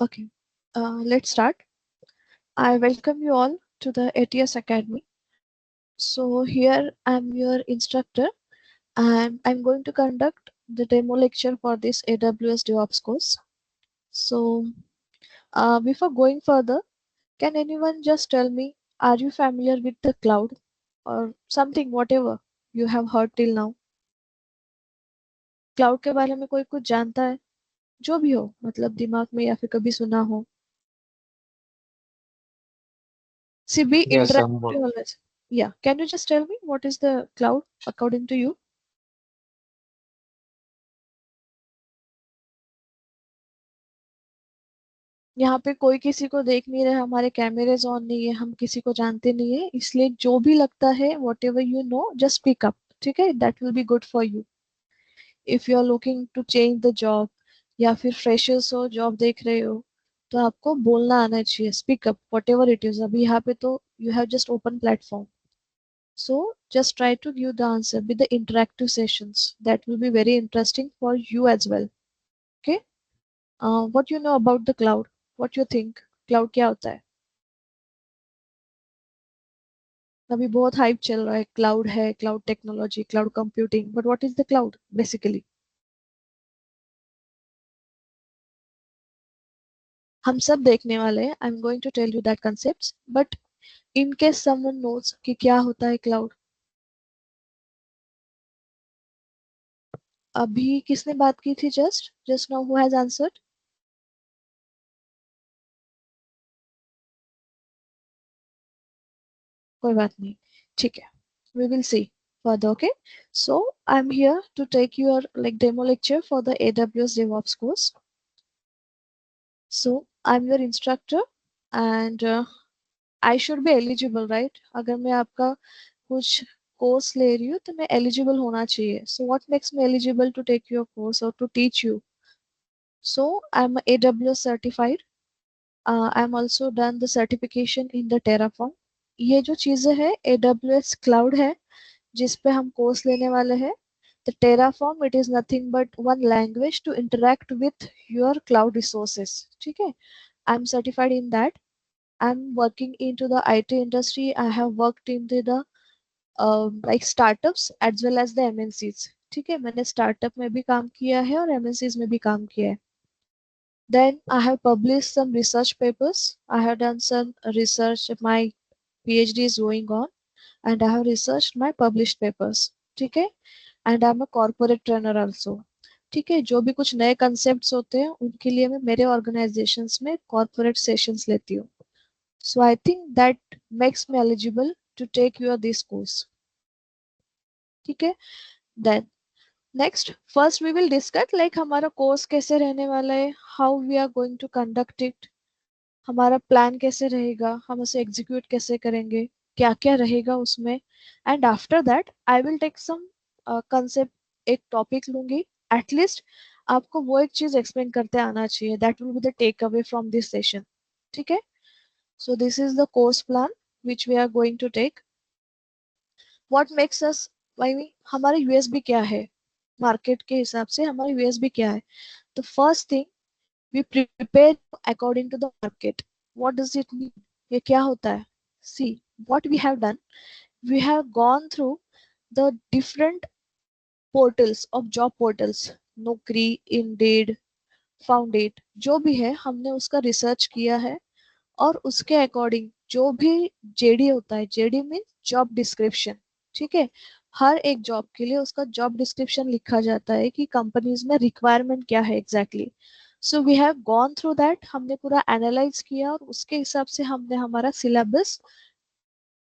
Okay, let's start. I welcome you all to the ATS Academy. So here I'm your instructor and I'm going to conduct the demo lecture for this AWS DevOps course. So before going further, can anyone just tell me, are you familiar with the cloud or something, whatever you have heard till now? Cloud के बारे में कोई कुछ जानता है? जो भी हो, मतलब दिमाग में या फिर कभी सुना हो. See, be Yes, interactive always. Yeah, can you just tell me what is the cloud according to you? यहाँ पे कोई किसी को देख नहीं रहा, हमारे कैमरेज ऑन नहीं है, हम किसी को जानते नहीं है, इसलिए जो भी लगता है whatever you know just pick up. ठीक है, that will be good for you. If you are looking to change the job या फिर फ्रेशर्स हो, जॉब देख रहे हो, तो आपको बोलना आना चाहिए. Speak up what ever it is. अभी यहाँ पे तो you have just open platform. So just try to give the answer with the interactive sessions. That will be very interesting for you as well. Okay. What you know about the cloud? What you think? Cloud क्या होता है? अभी बहुत hype चल रहा है. Cloud है, cloud technology, cloud computing. But what is the cloud basically? हम सब देखने वाले हैं. I am going to tell you that concepts. But in case someone knows कि क्या होता है क्लाउड. अभी किसने बात की थी? Just just now who has answered? कोई बात नहीं. ठीक है. We will see further. Okay. So I'm here to take your like demo lecture for the AWS DevOps course. So I'm your instructor and I should be eligible, right? अगर मैं आपका कुछ course ले रही हूँ तो मैं eligible होना चाहिए. So what makes me eligible to take your course or to teach you? So I'm AWS certified. I'm also done the certification in the Terraform. ये जो चीजें हैं AWS cloud है जिस पे हम कोर्स लेने वाले हैं. The Terraform, it is nothing but one language to interact with your cloud resources. ठीक है. I'm certified in that. I'm working into the IT industry. I have worked into the like startups as well as the MNCs. ठीक है, मैंने startup में भी काम किया है और MNCs में भी काम किया है. Then I have published some research papers. I have done some research. My PhD is going on, and I have researched my published papers. ठीक है. And I am a corporate trainer also. ठीक है, जो भी कुछ नए concepts होते हैं उनके लिए मैं मेरे ऑर्गेनाइजेशंस में कॉर्पोरेट सेशंस लेती हूँ. So I think that makes me eligible to take your this course. ठीक है. Then next first we will discuss like हमारा कोर्स कैसे रहने वाला है, how we are going to conduct it, हमारा प्लान कैसे रहेगा, हम उसे एग्जीक्यूट कैसे करेंगे, क्या क्या रहेगा उसमें. And after that I will take some concept, एक टॉपिक लूंगी. एटलीस्ट आपको वो एक चीज एक्सप्लेन करते आना चाहिए. That will be the takeaway from this session. ठीक है. So this is the course plan which we are going to take. What makes us, भाई हमारा यूएसबी क्या है, मार्केट के हिसाब से हमारा यूएसबी क्या है. The first thing, we prepare according to the market. What does it mean? ये क्या होता है? See, what we have done, we have gone through the different portals of job portals. नौकरी, Indeed, Found It, जो भी है हमने उसका रिसर्च किया है. और उसके अकॉर्डिंग जो भी जेडी होता है, जेडी मीन जॉब डिस्क्रिप्शन. ठीक है. हर एक जॉब के लिए उसका जॉब डिस्क्रिप्शन लिखा जाता है कि कंपनीज में रिक्वायरमेंट क्या है exactly. So we have gone through that. हमने पूरा एनालाइज किया और उसके हिसाब से हमने हमारा सिलेबस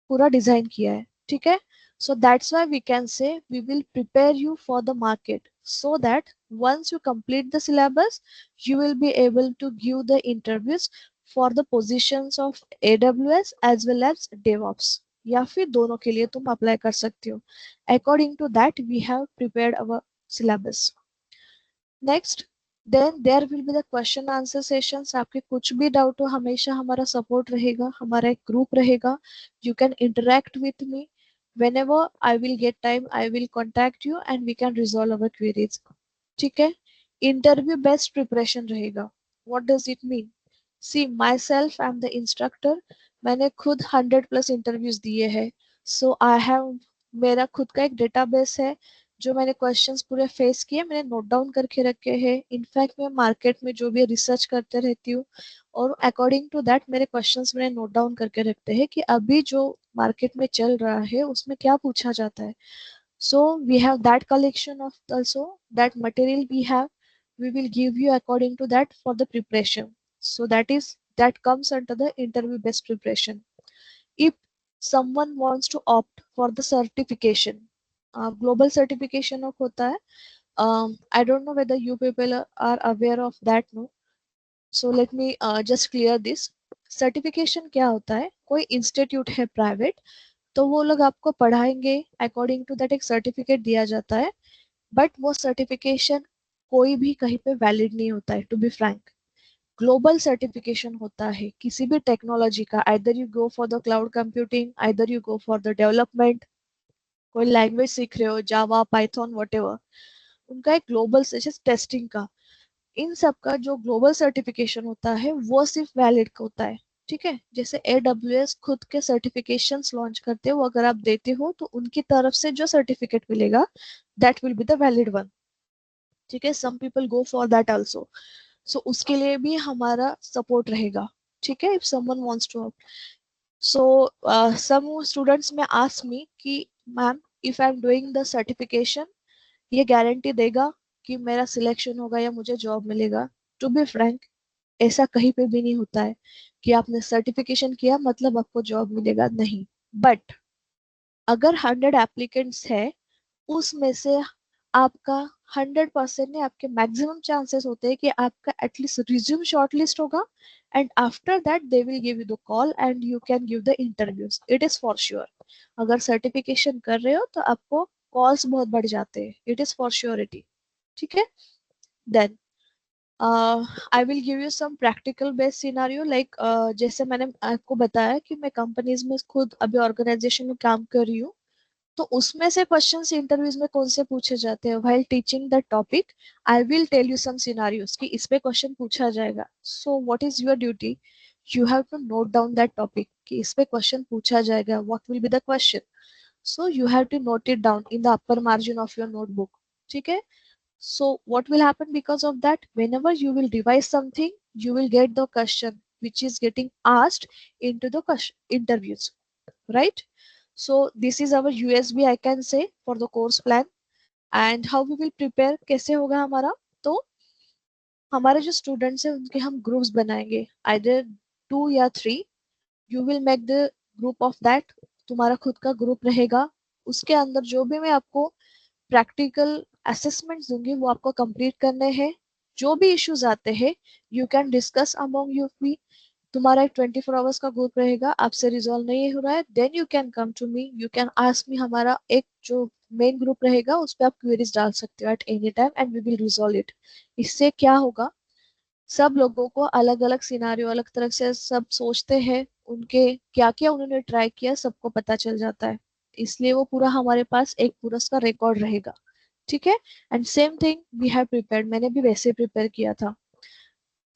पूरा डिजाइन किया है. ठीक है. So that's why we can say we will prepare you for the market so that once you complete the syllabus you will be able to give the interviews for the positions of AWS as well as DevOps, या फिर दोनों के लिए तुम apply कर सकते हो. According to that we have prepared our syllabus. Next, then there will be the question answer sessions. आपके कुछ भी डाउट हो हमेशा हमारा सपोर्ट रहेगा, हमारा एक ग्रुप रहेगा. You can interact with me whenever I will get time. I will contact you and we can resolve our queries. ठीक है. इंटरव्यू बेस्ट प्रिपरेशन रहेगा. What does it mean? See, myself, I'm the instructor. मैंने खुद 100+ interviews दिए हैं. सो I have, मेरा खुद का एक डेटाबेस है जो मैंने क्वेश्चंस पूरे फेस किए, मैंने नोट डाउन करके रखे हैं. इनफैक्ट मैं मार्केट में जो भी रिसर्च करते रहती हूँ और अकॉर्डिंग टू दैट मेरे क्वेश्चंस मैंने नोट डाउन करके रखते हैं कि अभी जो मार्केट में चल रहा है उसमें क्या पूछा जाता है. So we have that collection of also that material we have. We will give you according to that for the preparation. So that comes under the interview based preparation. If someone wants to opt for the certification, global certification of होता है. I don't know whether you people are aware of that. No. So let me just clear this. Certification क्या होता है? कोई institute है private, तो वो लोग आपको पढ़ाएंगे, अकॉर्डिंग टू दैट एक सर्टिफिकेट दिया जाता है. बट वो सर्टिफिकेशन कोई भी कहीं पे वैलिड नहीं होता है, to be frank. Global certification होता है किसी भी टेक्नोलॉजी का. Either you go for the cloud computing, either you go for the development, कोई लैंग्वेज सीख रहे हो, जावा, पाइथन, वटेवर, उनका एक ग्लोबल टेस्टिंग का, इन सब का जो ग्लोबल सर्टिफिकेशन होता है वो सिर्फ वैलिड होता है. ठीक है. जैसे AWS खुद के सर्टिफिकेशंस लॉन्च करते हो, अगर आप देते हो तो उनकी तरफ से जो सर्टिफिकेट मिलेगा that will be the valid one. ठीक है. Some people go for that also. So उसके लिए भी हमारा सपोर्ट रहेगा. ठीक है. If someone wants to. So some students में आस्क मी कि ma'am, if I am doing the certification, ये गारंटी देगा कि मेरा सिलेक्शन होगा या मुझे जॉब मिलेगा? टू बी फ्रैंक, ऐसा कहीं पे भी नहीं होता है कि आपने सर्टिफिकेशन किया मतलब आपको जॉब मिलेगा. नहीं. बट अगर 100 एप्लीकेंट्स है, उसमें से आपका 100% नहीं, आपके मैक्सिमम चांसेस होते हैं कि आपका एटलीस्ट रिज्यूम शॉर्टलिस्ट होगा. And after that they will give you the call and you can give the interviews. It is for sure. अगर सर्टिफिकेशन कर रहे हो तो आपको कॉल्स बहुत बढ़ जाते हैं. It is for surety. ठीक है. Then I will give you some practical based scenario, like जैसे मैंने आपको बताया कि मैं कंपनीज में खुद अभी ऑर्गेनाइजेशन में काम कर रही हूँ. तो उसमें से क्वेश्चंस इंटरव्यूज में कौन से पूछे जाते हैं while teaching the topic. I will tell you some scenarios कि इस पे क्वेश्चन पूछा जाएगा. So what is your duty? You have to note down that topic कि इस पे क्वेश्चन पूछा जाएगा, what will be the question. So you have to note it down in the upper margin of your notebook. ठीक है. So what will happen because of that? Whenever you will revise something, you will get the question which is getting asked into the interviews, right? So this is our USB, I can say, for the course plan. And how we will prepare, कैसे होगा हमारा? तो हमारे जो students हैं उनके हम groups बनाएंगे, आइदर 2 या 3. You will make the group of that. तुम्हारा खुद का ग्रुप रहेगा. उसके अंदर जो भी मैं आपको प्रैक्टिकल असेसमेंट्स दूंगी वो आपको कंप्लीट करने हैं. जो भी इश्यूज आते हैं you can discuss among you भी. तुम्हारा एक 24 आवर्स का ग्रुप रहेगा. आपसे रिजॉल्व नहीं हो रहा है, then you can come to me, you can ask me. हमारा एक जो मेन ग्रुप रहेगा उस पर आप क्वेरीज डाल सकते हो at any time and we will resolve it. इससे क्या होगा, सब लोगों को अलग अलग सिनारियो, अलग तरह से सब सोचते हैं, उनके क्या क्या उन्होंने ट्राई किया सबको पता चल जाता है. इसलिए वो पूरा हमारे पास एक पूरा उसका रिकॉर्ड रहेगा. ठीक है. And same thing we have prepared, मैंने भी वैसे प्रिपेयर किया था.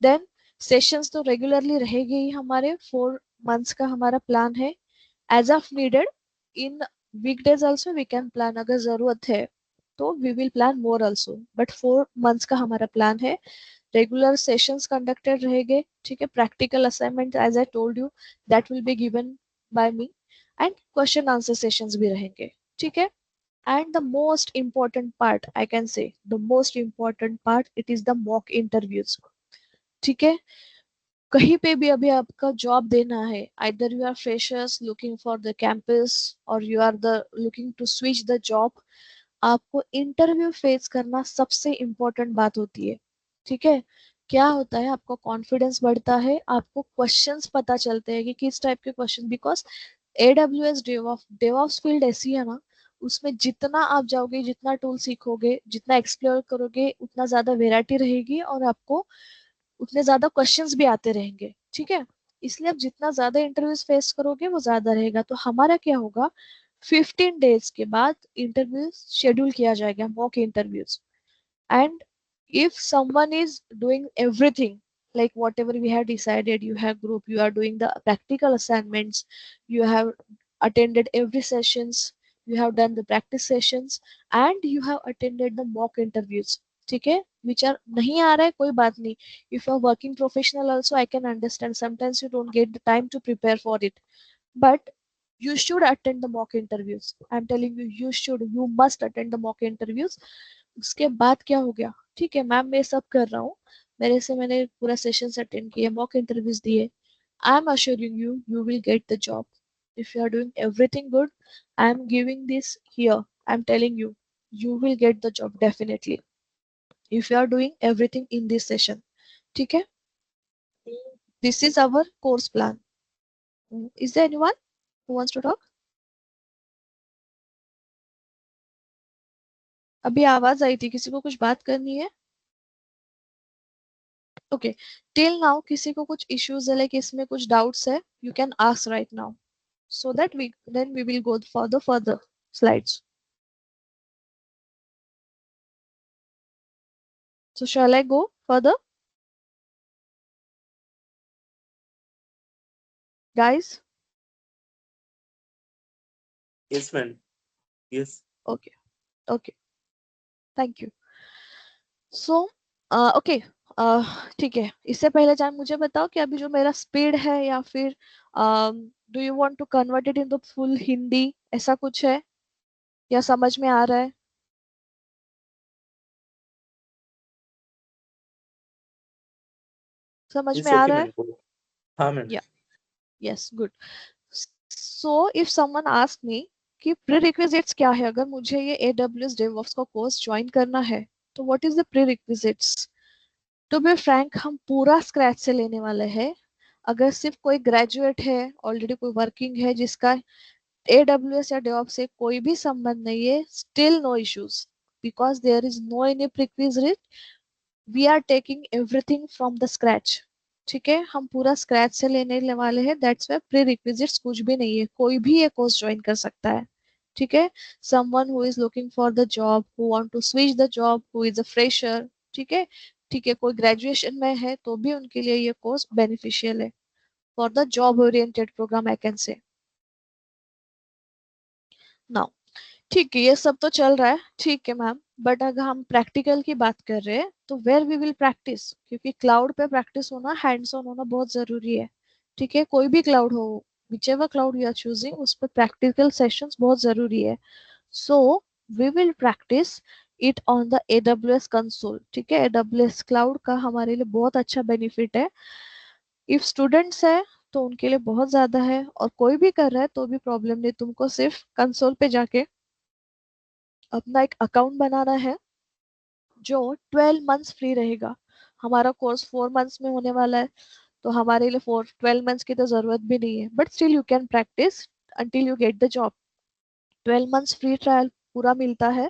देन सेशंस तो रेगुलरली रहेंगे ही हमारे. 4 मंथ्स का हमारा प्लान है. As of needed in weekdays also we can plan, अगर जरूरत है तो we will plan more also. But 4 months का हमारा प्लान है. रेगुलर सेशंस कंडक्टेड रहेंगे. ठीक है. Practical assignment as I told you that will be given by me. And question answer sessions भी रहेंगे. ठीक है. And the most important part, I can say, the most important part, it is the mock interviews. ठीक है. कहीं पे भी अभी आपका जॉब देना है, either you are freshers looking for the campus or you are the looking to switch the job, आपको इंटरव्यू फेस करना सबसे इम्पोर्टेंट बात होती है. ठीक है. क्या होता है, आपको कॉन्फिडेंस बढ़ता है, आपको क्वेश्चंस पता चलते हैं कि किस टाइप के question. Because AWS DevOps field ऐसी है ना, उसमें जितना आप जाओगे, जितना टूल सीखोगे, जितना एक्सप्लोर करोगे, उतना ज्यादा वेराइटी रहेगी और आपको उतने ज्यादा क्वेश्चंस भी आते रहेंगे. ठीक है. इसलिए आप जितना ज्यादा इंटरव्यूज फेस करोगे वो ज्यादा रहेगा. तो हमारा क्या होगा, 15 डेज के बाद इंटरव्यू शेड्यूल किया जाएगा, mock interviews. And if someone is doing everything, like whatever we have decided, you have group, you are doing the practical assignments, you have attended every sessions, you have done the practice sessions, and you have attended the mock interviews. ठीक है, which are नहीं आ रहा है कोई बात नहीं, if you are working professional also I can understand sometimes you don't get the time to prepare for it, but you should attend the mock interviews. I'm telling you, you must attend the mock interviews. उसके बाद क्या हो गया, ठीक है ma'am मैं सब कर रहा हूँ, मेरे से मैंने पूरा सेशन अटेंड किया, मॉक इंटरव्यूज दिए, I am assuring you you will get the job. If you are doing everything good, I am giving this here, I'm telling you, you will get the job definitely if you are doing everything in this session. ठीक है, this is our course plan. Is there anyone who wants to talk? अभी आवाज आई थी, किसी को कुछ बात करनी है? ओके, टिल नाउ किसी को कुछ इश्यूज है, लाइक इसमें कुछ डाउट्स है, you can ask right now, so that we will go for the further slides. So shall I go further, guys? Yes, ma'am. Yes. Okay, okay, thank you. So okay, ठीक है, इससे पहले जान मुझे बताओ कि अभी जो मेरा स्पीड है या फिर do you want to convert it in the full Hindi, ऐसा कुछ है या समझ में आ रहा है? समझ में It's आ okay, रहा है? ma'am. हाँ, ma'am. या yes, good. So if someone ask me कि प्रीरिक्विजिट्स क्या है अगर मुझे ये AWS DevOps का कोर्स ज्वाइन करना है, तो what is the prerequisites? To be frank, हम पूरा स्क्रैच से लेने वाले हैं. अगर सिर्फ कोई ग्रेजुएट है, ऑलरेडी कोई वर्किंग है जिसका AWS या DevOps से कोई भी संबंध नहीं है, still no issues, because there is no any prerequisite. We are taking everything from the scratch. ठीक है, हम पूरा स्क्रैच से लेने वाले हैं, दैट्स वाई प्री रिक्विजिट्स कुछ भी नहीं है, कोई भी ये कोर्स ज्वाइन कर सकता है. ठीक है, someone who is looking for the job, who want to switch the job, who is a fresher, ठीक है, ठीक है, कोई ग्रेजुएशन में है तो भी उनके लिए ये कोर्स बेनिफिशियल है, for the job oriented program I can से. नाउ ठीक है, ये सब तो चल रहा है, ठीक है मैम, बट अगर हम प्रैक्टिकल की बात कर रहे हैं तो वेयर वी विल प्रैक्टिस, क्योंकि क्लाउड पे प्रैक्टिस होना, हैंड्स ऑन होना बहुत जरूरी है. ठीक है, कोई भी क्लाउड हो, whichever cloud you are choosing, उस पर प्रैक्टिकल सेशंस बहुत जरूरी है. So we will practice it on the AWS console. ठीक है, AWS क्लाउड का हमारे लिए बहुत अच्छा बेनिफिट है. इफ स्टूडेंट्स है तो उनके लिए बहुत ज्यादा है, और कोई भी कर रहा है तो भी प्रॉब्लम नहीं, तुमको सिर्फ कंसोल पे जाके अपना एक अकाउंट बनाना है जो 12 मंथ्स फ्री रहेगा. हमारा कोर्स 4 मंथ्स में होने वाला है, तो हमारे लिए 12 मंथ्स की तो जरूरत भी नहीं है, but still you can practice until you get the job. 12 months free trial पूरा मिलता है.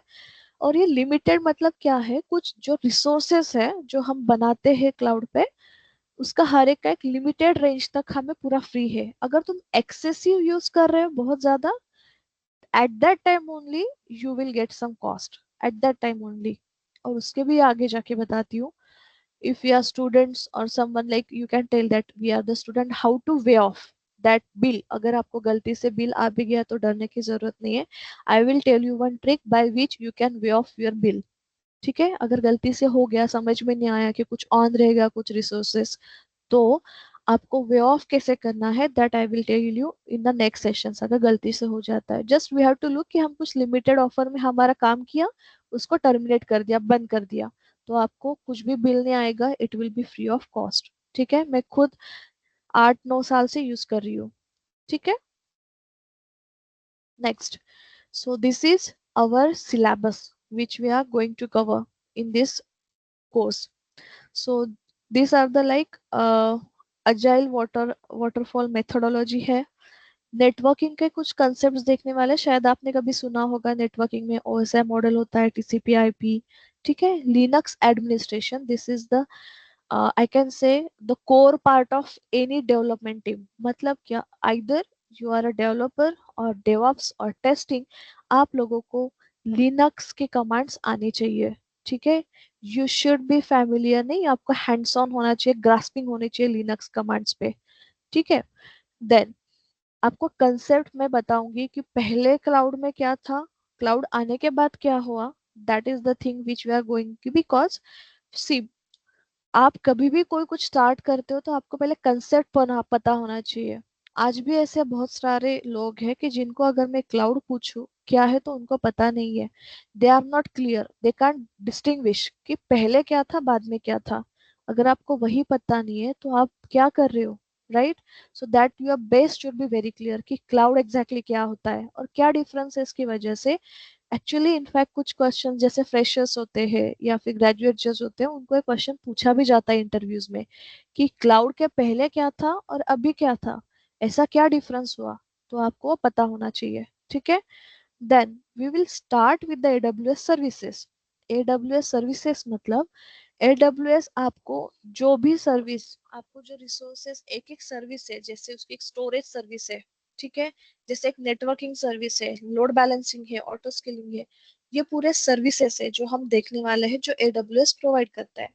और ये लिमिटेड मतलब क्या है, कुछ जो रिसोर्सेस है जो हम बनाते हैं क्लाउड पे, उसका हर एक का एक लिमिटेड रेंज तक हमें पूरा फ्री है. अगर तुम एक्सेसिव यूज कर रहे हो बहुत ज्यादा, at that time only you will get some cost, at that time only. और उसके भी आगे जाके बताती हूँ. if we are students or someone, like you can tell that we are the student, how to way off that bill. अगर आपको गलती से बिल आ भी गया तो डरने की जरूरत नहीं है. I will tell you one trick by which you can way off your bill. ठीक है, अगर गलती से हो गया, समझ में नहीं आया कि कुछ ऑन रहेगा कुछ रिसोर्सेस, तो आपको वे ऑफ कैसे करना है, that I will tell you in the next session. अगर गलती से हो जाता है, just we have to look कि हम कुछ लिमिटेड ऑफर में हमारा काम किया, उसको टर्मिनेट कर दिया, बंद कर दिया, तो आपको कुछ भी बिल नहीं आएगा, it will be free of cost. ठीक है, मैं खुद 8-9 साल से यूज कर रही हूँ. ठीक है, next. So this is our syllabus which we are going to cover in this course. So these are the like agile waterfall methodology है. नेटवर्किंग के कुछ कंसेप्ट्स देखने वाले, शायद आपने कभी सुना होगा, नेटवर्किंग में OSI मॉडल होता है, TCP/IP. ठीक है, Linux administration, this is the I can say the core part of any development team. मतलब क्या, either you are a developer और डेवऑप्स और टेस्टिंग, आप लोगों को लिनक्स के कमांड्स आने चाहिए. ठीक है, यू शुड बी फैमिलियर, नहीं आपको हैंड्स ऑन होना चाहिए, ग्रास्पिंग होनी चाहिए लिनक्स कमांड्स पे, ठीक है। देन आपको कंसेप्ट मैं बताऊंगी कि पहले क्लाउड में क्या था, क्लाउड आने के बाद क्या हुआ, that is the thing which we are going to, because see आप कभी भी कोई कुछ स्टार्ट करते हो तो आपको पहले कंसेप्ट पता होना चाहिए। आज भी ऐसे बहुत सारे लोग हैं कि जिनको अगर मैं क्लाउड पूछूं क्या है तो उनको पता नहीं है, they are not clear, they can't distinguish कि पहले क्या था बाद में क्या था। अगर आपको वही पता नहीं है तो आप क्या कर रहे हो, right. So that your base should be very clear कि क्लाउड एग्जैक्टली क्या होता है और क्या डिफरेंस है इसकी वजह से। एक्चुअली इनफैक्ट कुछ क्वेश्चन जैसे फ्रेशर्स होते हैं या फिर ग्रेजुएट जज होते हैं उनको एक क्वेश्चन पूछा भी जाता है इंटरव्यूज में कि क्लाउड के पहले क्या था और अभी क्या था, ऐसा क्या डिफरेंस हुआ, तो आपको वो पता होना चाहिए, ठीक है। Then we will start with the AWS services. AWS services मतलब एडब्ल्यूएस आपको जो भी सर्विस, आपको जो रिसोर्सेस, एक एक सर्विस है, जैसे उसकी एक स्टोरेज सर्विस है, ठीक है, जैसे एक नेटवर्किंग सर्विस है, लोड बैलेंसिंग है, ऑटो स्केलिंग है, ये पूरे सर्विसेज है जो हम देखने वाले हैं जो एडब्ल्यूएस प्रोवाइड करता है।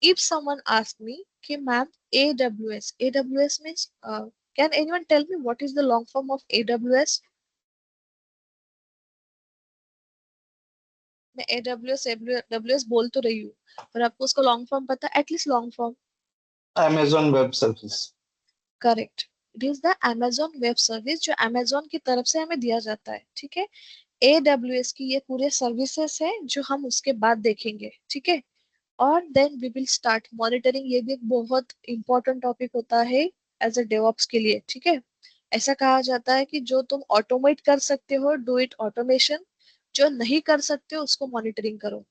इफ समवन आस्क मी कि ma'am AWS means can anyone tell me what is the long form of AWS. मैं एडब्ल्यूएस एडब्ल्यूएस बोल तो रही हूँ पर आपको उसका लॉन्ग फॉर्म पता है, at least long form. Amazon Web Service. Correct, it is the Amazon web service जो अमेजोन की तरफ से हमें दिया जाता है, ठीक है। एडब्ल्यूएस की ये पूरे सर्विसेज है जो हम उसके बाद देखेंगे, ठीक है। और then we will start monitoring, ये भी एक बहुत इंपॉर्टेंट टॉपिक होता है एज अ डेवऑप्स के लिए, ठीक है। ऐसा कहा जाता है कि जो तुम ऑटोमेट कर सकते हो डू इट ऑटोमेशन, जो नहीं कर सकते हो उसको मॉनिटरिंग करो।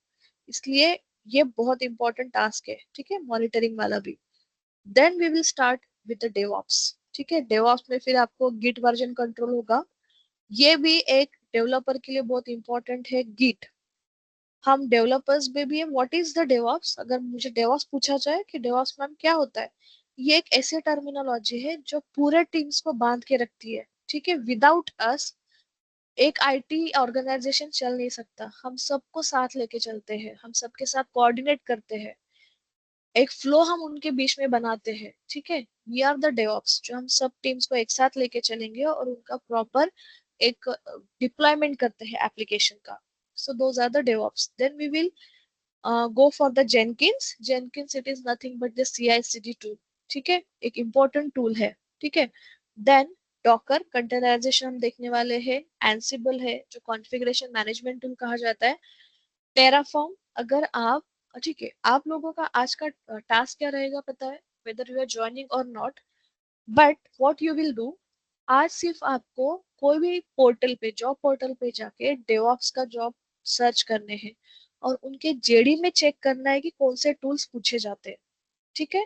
इसलिए ये बहुत इंपॉर्टेंट टास्क है, ठीक है, मॉनिटरिंग वाला भी। Then we will start with the DevOps, ठीक है। डेवऑप्स में फिर आपको गिट वर्जन कंट्रोल होगा, ये भी एक डेवलपर के लिए बहुत इंपॉर्टेंट है गिट। हम डेवलपर्स में भी है, व्हाट इज द डेवऑप्स, अगर मुझे डेवऑप्स पूछा जाए कि डेवऑप्स मैम क्या होता है, ये एक ऐसी टर्मिनोलॉजी है जो पूरे टीम्स को बांध के रखती है, ठीक है। विदाउट अस एक आईटी ऑर्गेनाइजेशन चल नहीं सकता, हम सबको साथ लेके चलते हैं, हम सबके साथ कोऑर्डिनेट करते हैं, एक फ्लो हम उनके बीच में बनाते हैं, ठीक है। वी आर द डेवऑप्स जो हम सब टीम्स को एक साथ लेके चलेंगे और उनका प्रॉपर एक डिप्लॉयमेंट करते हैं एप्लीकेशन का। So those are the DevOps. Then we will go for the Jenkins. Jenkins it is nothing but the CI/CD tool, ठीक है, एक important tool है, ठीक है। Then Docker containerization हम देखने वाले हैं, Ansible है जो configuration management tool कहा जाता है, Terraform। अगर आप, ठीक है, आप लोगों का आज का टास्क क्या रहेगा पता है, whether you are joining or not, but what you will do, आज सिर्फ आपको कोई भी पोर्टल पे, जॉब पोर्टल पे जाके डेवऑप्स का जॉब सर्च करने हैं और उनके जेडी में चेक करना है कि कौन से टूल्स पूछे जाते हैं, ठीक है।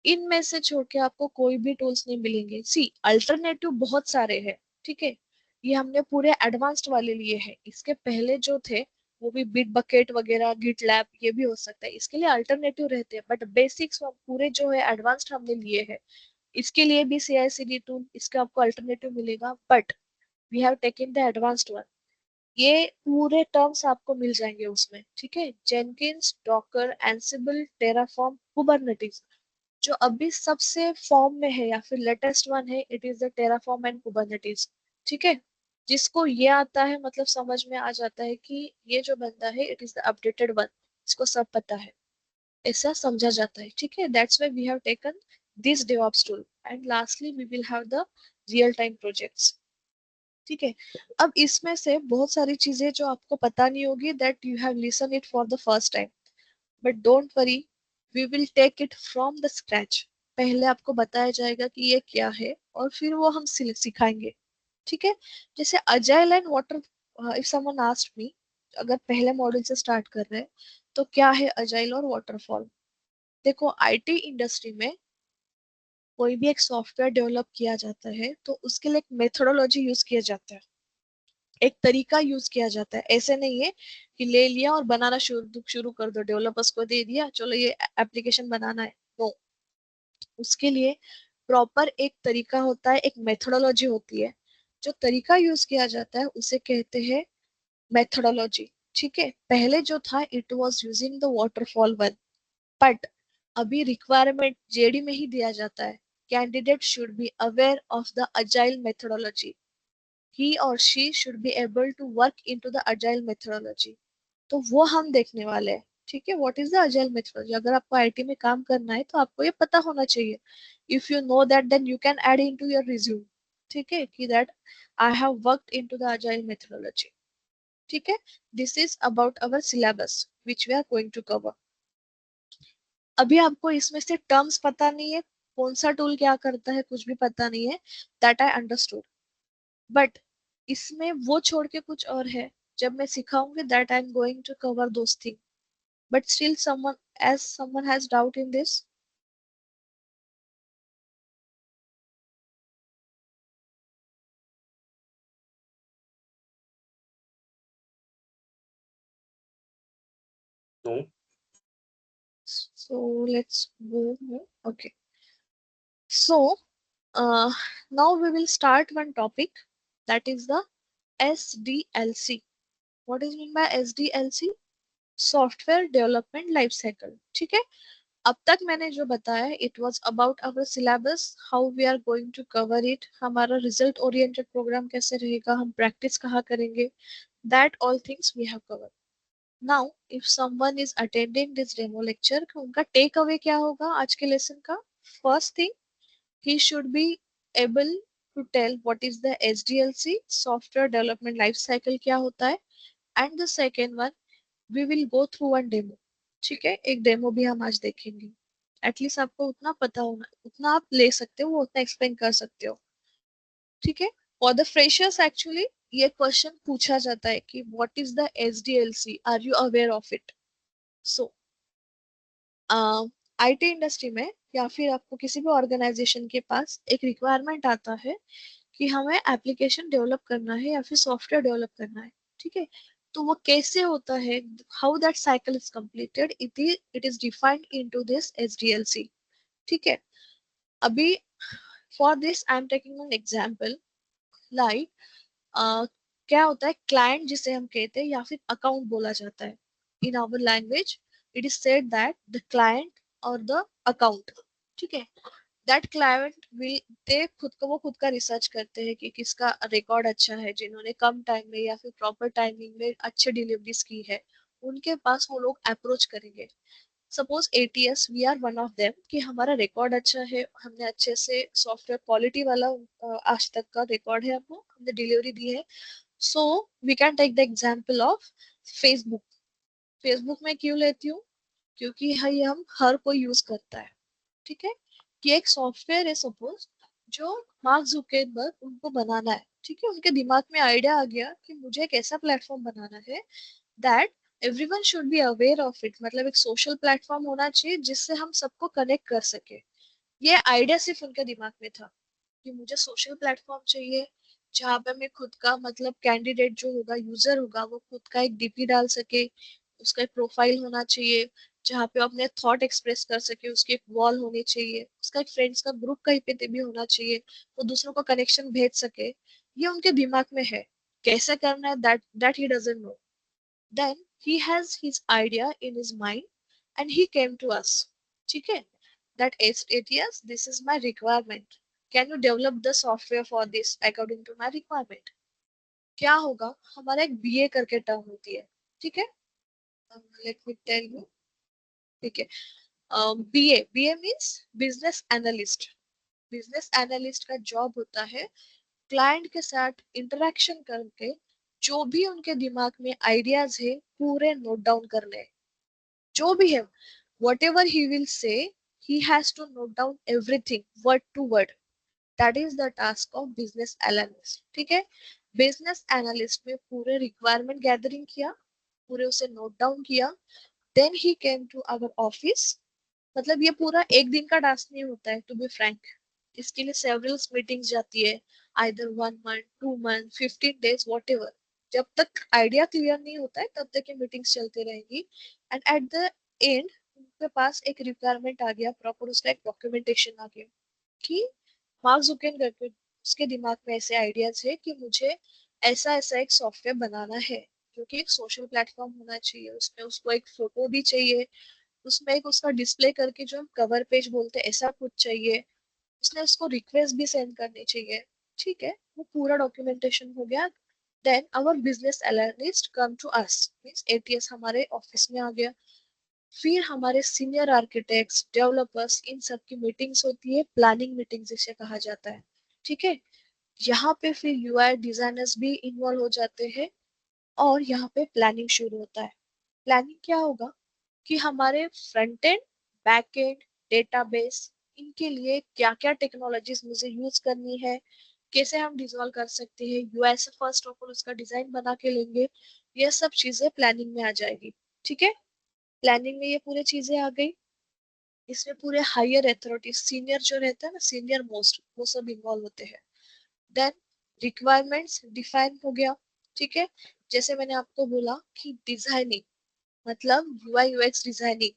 इनमें से छोड़ के आपको कोई भी टूल्स नहीं मिलेंगे। सी अल्टरनेटिव बहुत सारे हैं, ठीक है, ये हमने पूरे एडवांस्ड वाले लिए हैं, इसके पहले जो थे वो भी बिट बकेट वगैरह, गिट लैब, ये भी हो सकता है, इसके लिए अल्टरनेटिव रहते हैं, बट बेसिक्स पूरे जो है एडवांस्ड हमने लिए हैं। इसके लिए भी CI/CD टूल, इसका आपको अल्टरनेटिव मिलेगा, but we have taken the advanced one. ये पूरे टर्म्स आपको मिल जाएंगे उसमें, ठीक है। Jenkins, Docker, Ansible, Terraform, Kubernetes, जो अभी सबसे फॉर्म में है या फिर लेटेस्ट वन है, it is the Terraform and Kubernetes, ठीक है। जिसको ये आता है मतलब समझ में आ जाता है कि ये जो बंदा है it is the updated one, इसको सब पता है, ऐसा समझा जाता है, ठीक है। That's why we have taken this DevOps tool and lastly we will have the real time projects, ठीक है। अब इसमें से बहुत सारी चीजें जो आपको पता नहीं होगी, that you have listen it for the first time, but don't worry, we will take it from the scratch. पहले आपको बताया जाएगा कि ये क्या है और फिर वो हम सिखाएंगे, ठीक है। जैसे agile and water, if someone asked me, अगर पहले मॉड्यूल से स्टार्ट कर रहे हैं तो क्या है अजाइल और वाटरफॉल। देखो आईटी इंडस्ट्री में कोई भी एक सॉफ्टवेयर डेवलप किया जाता है तो उसके लिए एक मेथोडोलॉजी यूज किया जाता है, एक तरीका यूज किया जाता है। ऐसे नहीं है कि ले लिया और बनाना शुरू शुरू कर दो, डेवलपर्स को दे दिया चलो ये एप्लीकेशन बनाना है, नो। उसके लिए प्रॉपर एक तरीका होता है, एक मेथोडोलॉजी होती है, जो तरीका यूज किया जाता है उसे कहते हैं मेथोडोलॉजी। ठीक है, पहले जो था it was using the waterfall one, but अभी रिक्वायरमेंट जेडी में ही दिया जाता है, candidate should be aware of the agile methodology, he or she should be able to work into the agile methodology. तो वो हम देखने वाले हैं। ठीक है, what is the agile methodology? अगर आपको आईटी में काम करना है तो आपको ये पता होना चाहिए। If you know that then you can add into your resume. ठीक है, कि that I have worked into the agile methodology. ठीक है, this is about our syllabus which we are going to cover. अभी आपको इसमें से टर्म्स पता नहीं है, कौन सा टूल क्या करता है कुछ भी पता नहीं है, दैट आई अंडरस्टूड, बट इसमें वो छोड़ के कुछ और है। जब मैं सिखाऊंगी that I am going to cover those thing, but still someone as someone has doubt in this. No. So let's go. Okay, so now we will start one topic, that is the SDLC. What is mean by SDLC? Software development life cycle. ठीक है, अब तक मैंने जो बताया it was about our syllabus, how we are going to cover it, हमारा result oriented program कैसे रहेगा, हम प्रैक्टिस कहाँ करेंगे, that all things we have cover. Now if someone is attending this demo lecture, उनका टेक अवे क्या होगा आज के लेसन का? First thing, he should be able to tell what is the SDLC, software development life cycle क्या होता है, and the second one, we will go through one demo. ठीक है, एक डेमो भी हम आज देखेंगे। एटलीस्ट आपको उतना पता होना, उतना आप ले सकते हो, वो उतना एक्सप्लेन कर सकते हो। ठीक है, फॉर द फ्रेशर्स एक्चुअली ये क्वेश्चन पूछा जाता है कि what is the SDLC, are you aware of it? So IT industry में या फिर आपको किसी भी ऑर्गेनाइजेशन के पास एक रिक्वायरमेंट आता है कि हमें एप्लीकेशन डेवलप करना है या फिर सॉफ्टवेयर डेवलप करना है। ठीक है, तो वो कैसे होता है, how that cycle is completed, it is defined into this SDLC। ठीक है, अभी for this I am taking an example, like क्या होता है, क्लाइंट जिसे हम कहते हैं या फिर अकाउंट बोला जाता है in our language, it is said that the client और द अकाउंट। ठीक है, दैट क्लाइंट विल, दे खुद को, वो खुद का रिसर्च करते हैं कि किसका रिकॉर्ड अच्छा है, जिन्होंने कम टाइम में या फिर प्रॉपर टाइमिंग में अच्छे डिलीवरीज की है, उनके पास वो लोग अप्रोच करेंगे। Suppose ATS, we are one of them, कि हमारा रिकॉर्ड अच्छा है, हमने अच्छे से सॉफ्टवेयर क्वालिटी वाला आज तक का रिकॉर्ड है, हमने डिलीवरी दी है। So we can take the example of Facebook. Facebook में क्यों लेती हूँ? क्योंकि ये हम हर कोई यूज करता है। ठीक है, कि एक सॉफ्टवेयर है सपोज, जो मार्क जुकरबर्ग उनको बनाना है। ठीक है, उनके दिमाग में आइडिया आ गया कि मुझे एक ऐसा प्लेटफॉर्म बनाना है that everyone should be aware of it, मतलब एक सोशल प्लेटफॉर्म होना चाहिए जिससे हम सबको कनेक्ट कर सके। ये आइडिया सिर्फ उनके दिमाग में था कि मुझे सोशल प्लेटफॉर्म चाहिए जहाँ पे मैं खुद का, मतलब कैंडिडेट जो होगा, यूजर होगा, वो खुद का एक DP डाल सके, उसका एक प्रोफाइल होना चाहिए जहाँ पे वो अपने थॉट एक्सप्रेस कर सके, उसकी एक वॉल होनी चाहिए, उसका एक फ्रेंड्स का ग्रुप कहीं पे भी होना चाहिए, वो दूसरों को कनेक्शन भेज सके। ये उनके दिमाग में है, कैसे करना है that that he doesn't know. Then he has his idea in his mind and he came to us। ठीक है, that ATS, this is my requirement, can you develop the software for this according to my requirement? क्या होगा, हमारा एक BA करके term होती है। ठीक है, लेट मी टेल यू। ठीक है, BA means business analyst. Business analyst का जॉब होता है क्लाइंट के साथ इंटरेक्शन करके जो भी उनके दिमाग में आइडियाज है पूरे नोट डाउन करने, जो भी है, whatever he will say, he has to note down everything word to word। that is the task of business analyst। ठीक है, बिजनेस एनालिस्ट में पूरे रिक्वायरमेंट गैदरिंग किया, पूरे उसे नोट डाउन किया, then he came to our office. मतलब ये पूरा एक दिन का टास्क नहीं होता है, टू बी फ्रैंक, इसके लिए सेवरल मीटिंग्स जाती है, either 1 month, 2 month, 15 days, what ever. जब तक आइडिया क्लियर नहीं होता है तब तक ये मीटिंग्स चलते रहेंगी, एंड एट द एंड उनके पास एक रिक्वायरमेंट आ गया प्रॉपर, उसका एक डॉक्यूमेंटेशन आ गया कि मार्क जुकरबर्ग, उसके दिमाग में ऐसे आइडियाज है कि मुझे ऐसा ऐसा एक सॉफ्टवेयर बनाना है, जो कि एक सोशल प्लेटफॉर्म होना चाहिए, उसमें उसको एक फोटो भी चाहिए, उसमें एक उसका डिस्प्ले करके जो हम कवर पेज बोलते हैं ऐसा कुछ चाहिए, उसने उसको रिक्वेस्ट भी सेंड करनी चाहिए। ठीक है, वो पूरा डॉक्यूमेंटेशन हो गया। Then our business analyst come to us, means ATS हमारे ऑफिस में आ गया। फिर हमारे सीनियर आर्किटेक्ट्स, डेवलपर्स, इन सब की मीटिंग्स होती है, प्लानिंग मीटिंग जिसे कहा जाता है। ठीक है, यहाँ पे फिर यूआई डिजाइनर्स भी इन्वॉल्व हो जाते हैं और यहाँ पे प्लानिंग शुरू होता है। प्लानिंग क्या होगा कि हमारे front end, back and, database, इनके लिए क्या क्या टेक्नोलॉजीज मुझे यूज करनी है, कैसे हम डिजोल्व कर सकते हैं, यूआई से फर्स्ट ऑफ ऑल उसका डिजाइन बना के लेंगे। ये सब चीजें प्लानिंग में आ जाएगी। ठीक है, प्लानिंग में ये पूरी चीजें आ गई। इसमें पूरे हायर अथॉरिटी, सीनियर जो रहता है ना, सीनियर मोस्ट, वो सब इन्वॉल्व होते हैं। देन रिक्वायरमेंट्स डिफाइन हो गया। ठीक है, जैसे मैंने आपको बोला कि डिजाइनिंग मतलब यूआई यूएक्स डिजाइनिंग,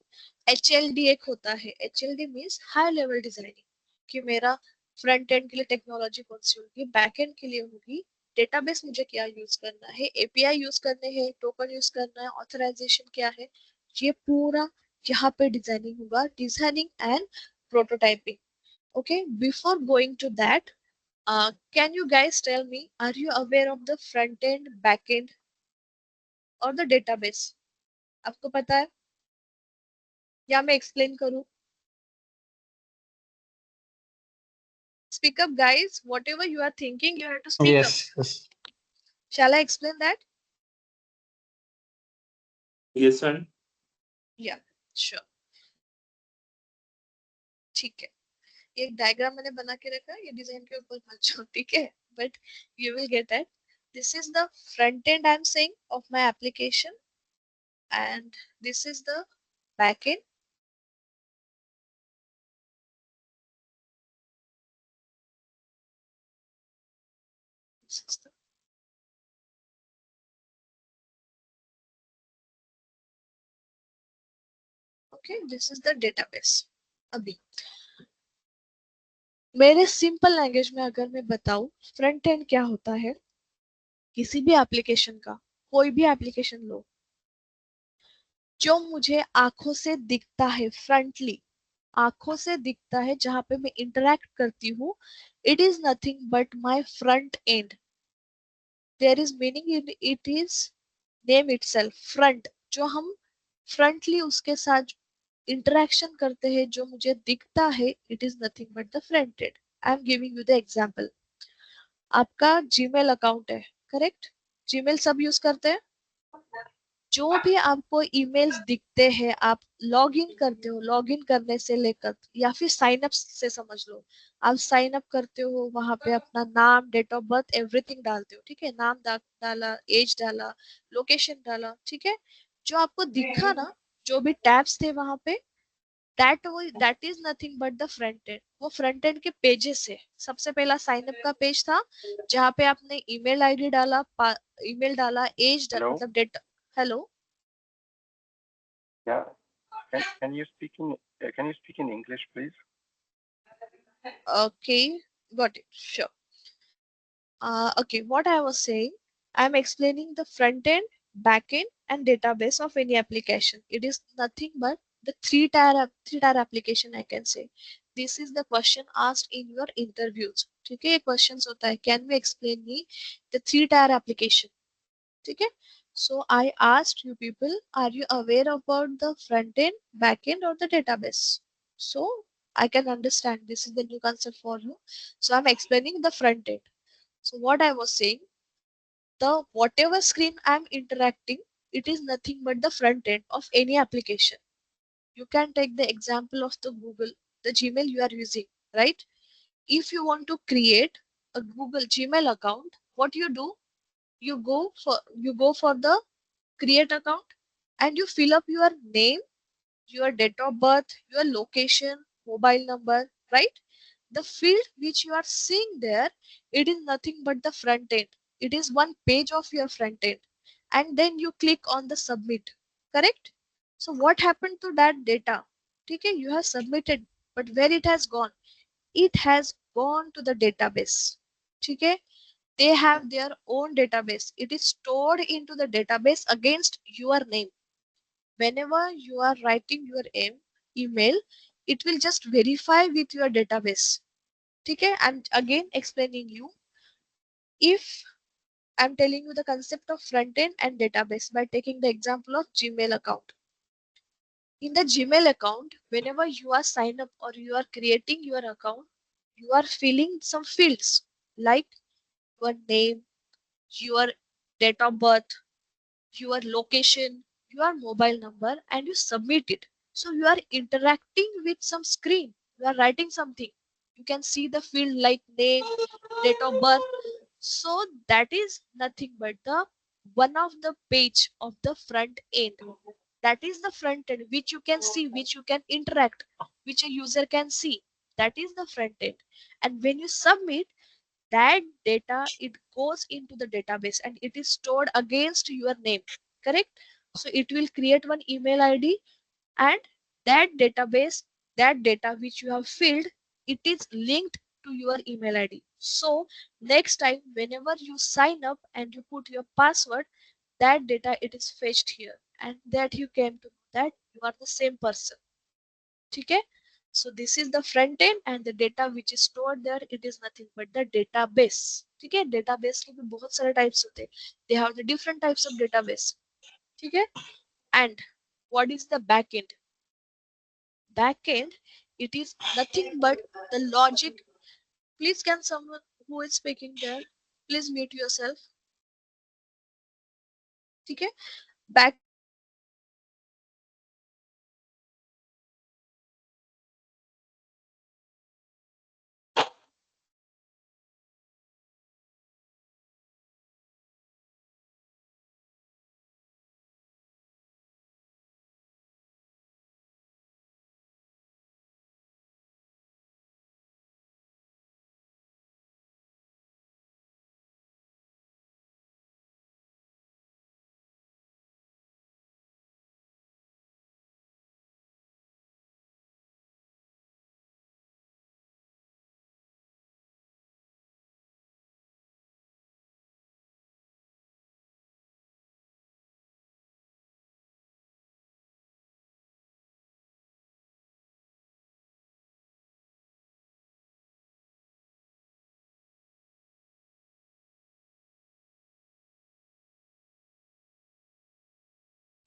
एचएलडी एक होता है। HLD means high level designing, कि मेरा फ्रंट एंड के लिए टेक्नोलॉजी कौन सी होगी, बैक एंड के लिए होगी, डेटाबेस मुझे क्या यूज करना है, एपीआई यूज करने हैं, टोकन यूज करना है, ऑथराइजेशन क्या है, ये पूरा यहाँ पे डिजाइनिंग होगा। Designing and prototyping. Okay, before going to that, can you guys tell me, are you aware of the front end, back end और the database? आपको पता है या मैं एक्सप्लेन करूं? Speak up, guys. Whatever you are thinking, you have to speak up. Yes, yes. Shall I explain that? Yes, ma'am. Yeah, sure. ठीक है, एक डायग्राम मैंने बना के रखा है, ये डिजाइन के ऊपर मत जाओ, ठीक है, but you will get that. This is the front end I'm saying of my application, and this is the back end. This is the okay, this is the database. अभी मेरे सिंपल लैंग्वेज में अगर मैं बताऊं, front end क्या होता है किसी भी एप्लीकेशन का, कोई भी एप्लीकेशन लो, जो मुझे आंखों से दिखता है, फ्रंटली आंखों से दिखता है, जहां पे मैं इंटरेक्ट करती हूँ, it is nothing but my front end. There is meaning in it, is name itself front. जो हम फ्रंटली उसके साथ इंटरेक्शन करते हैं, जो मुझे दिखता है, it is nothing but the front end. I am giving you the example. आपका जीमेल अकाउंट है, करेक्ट? जीमेल सब यूज करते हैं। जो भी आपको ईमेल्स दिखते हैं, आप लॉग इन करते हो, लॉग इन करने से लेकर या फिर साइन अप से समझ लो, आप साइन अप करते हो, वहां पे अपना नाम, डेट ऑफ बर्थ, एवरीथिंग डालते हो। ठीक है, नाम डाला, एज डाला, लोकेशन डाला। ठीक है, जो आपको दिखा ना, जो भी टैब्स थे वहां पे, that is nothing but the front end. वो फ्रंट एंड के पेजेस है। सबसे पहला साइन अप का पेज था, जहाँ पे आपने ईमेल आईडी डाला, ईमेल डाला, एज डाला, Hello? मतलब date. Hello, Yeah. Can you speak in English, please? okay, got it, sure. Okay, what I was saying, I'm explaining the front end, back end, and database of any application. It is nothing but the three tier application, I can say. This is the question asked in your interviews. ठीक है, questions होता है, can you explain me the three-tier application? ठीक है, so I asked you people, are you aware about the front end, back end, or the database? So I can understand this is the new concept for you. So I'm explaining the front end. So what I was saying, the whatever screen I'm interacting, it is nothing but the front end of any application. You can take the example of the Google, the Gmail you are using, right? If you want to create a Google Gmail account, what you do, you go for the create account, and you fill up your name, your date of birth, your location, mobile number, right? The field which you are seeing there, it is nothing but the front end. It is one page of your front end, and then you click on the submit, correct? So what happened to that data? Okay, you have submitted, but where it has gone? It has gone to the database. Okay, they have their own database. It is stored into the database against your name. Whenever you are writing your email, it will just verify with your database. Okay, I'm again explaining you. If I'm telling you the concept of front end and database by taking the example of Gmail account. In the Gmail account, whenever you are signed up or you are creating your account, you are filling some fields like your name, your date of birth, your location, your mobile number, and you submit it. So you are interacting with some screen. You are writing something. You can see the field like name, date of birth. So that is nothing but the one of the page of the front end. That is the front end which you can see, which you can interact, which a user can see. That is the front end. And when you submit, that data, it goes into the database and it is stored against your name, correct? So it will create one email ID, and that database, that data which you have filled, it is linked to your email ID. So next time whenever you sign up and you put your password, that data, it is fetched here, and that you came to know that you are the same person. Okay, so this is the front end, and the data which is stored there, it is nothing but the database. Okay, database के भी बहुत सारे types होते हैं. They have the different types of database. Okay, and what is the backend? Backend, it is nothing but the logic. Please, can someone who is speaking there, please mute yourself. Okay, back.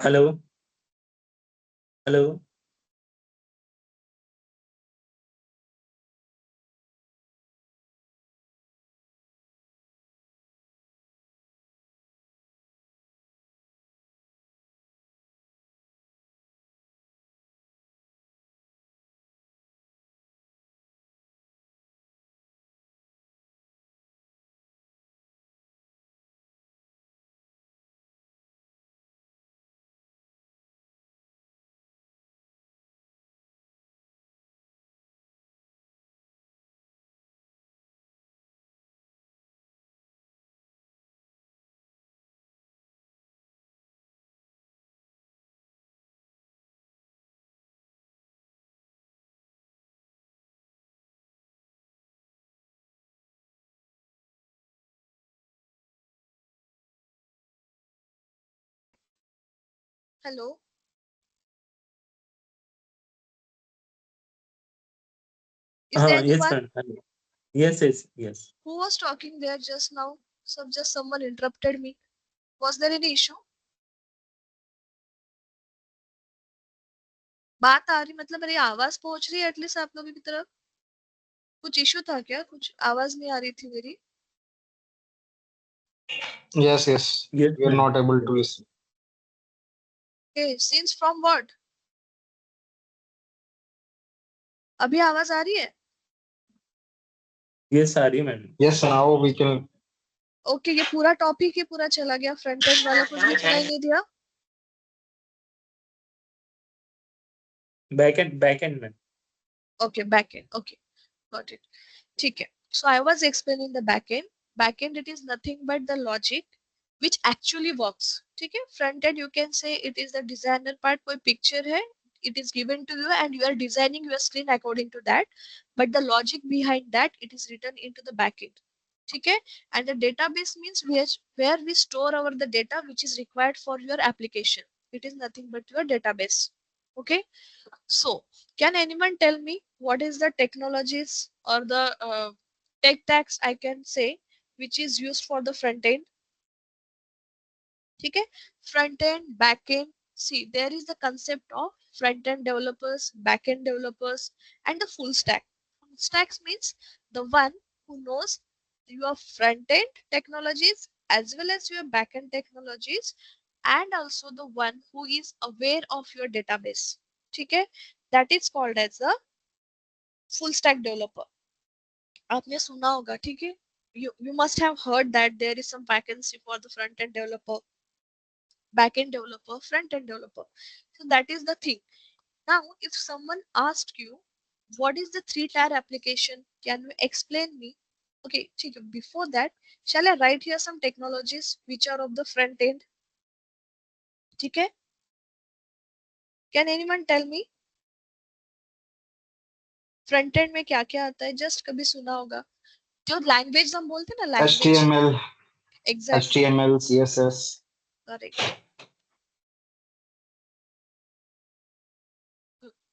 Hello. Hello. Hello. Is there Yes, anyone ma'am. Hello. Yes, yes, yes. who was talking there just now? So just someone interrupted me. Was there any issue? बात आ रही, मतलब मेरी आवाज पहुंच रही है at least आप लोगों की तरफ? कुछ इशू था क्या? कुछ आवाज नहीं आ रही थी मेरी? Yes, yes. Yes, We are ma'am. not able to listen. Okay, since from what? अभी आवाज आ रही है? Yes, sorry, ma'am. Yes, now we can. Okay, ये पूरा टॉपिक ही पूरा चला गया, फ्रंट एंड वाला कुछ भी सुनाई नहीं दिया? Backend, ma'am. Okay, backend. Okay, got it. ठीक है. So I was explaining the backend. Backend, it is nothing but the logic which actually works. ठीक है. Front end, you can say it is the designer part. कोई picture है, it is given to you and you are designing your screen according to that. But the logic behind that, it is written into the backend. ठीक है, and the database means where we store our the data which is required for your application. It is nothing but your database. Okay, so can anyone tell me what is the technologies or the tech stacks I can say which is used for the front end? ठीक है, front end, back end. See, there is the concept of front end developers, back end developers, and the full stack. Full stacks means the one who knows your front end technologies as well as your back end technologies, and also the one who is aware of your database. ठीक है, that is called as a full stack developer. आपने सुना होगा, ठीक है, you must have heard that there is some vacancy for the front end developer, back-end developer, front-end developer. So that is the thing. Now, if someone asked you, what is the three-tier application? Can you explain me? Okay, before that, shall I write here some technologies which are of the front end? Okay? Can anyone tell me? Front end में क्या क्या आता है? Just कभी सुना होगा. जो language हम बोलते हैं ना, language. HTML, Exactly. HTML, CSS. Correct.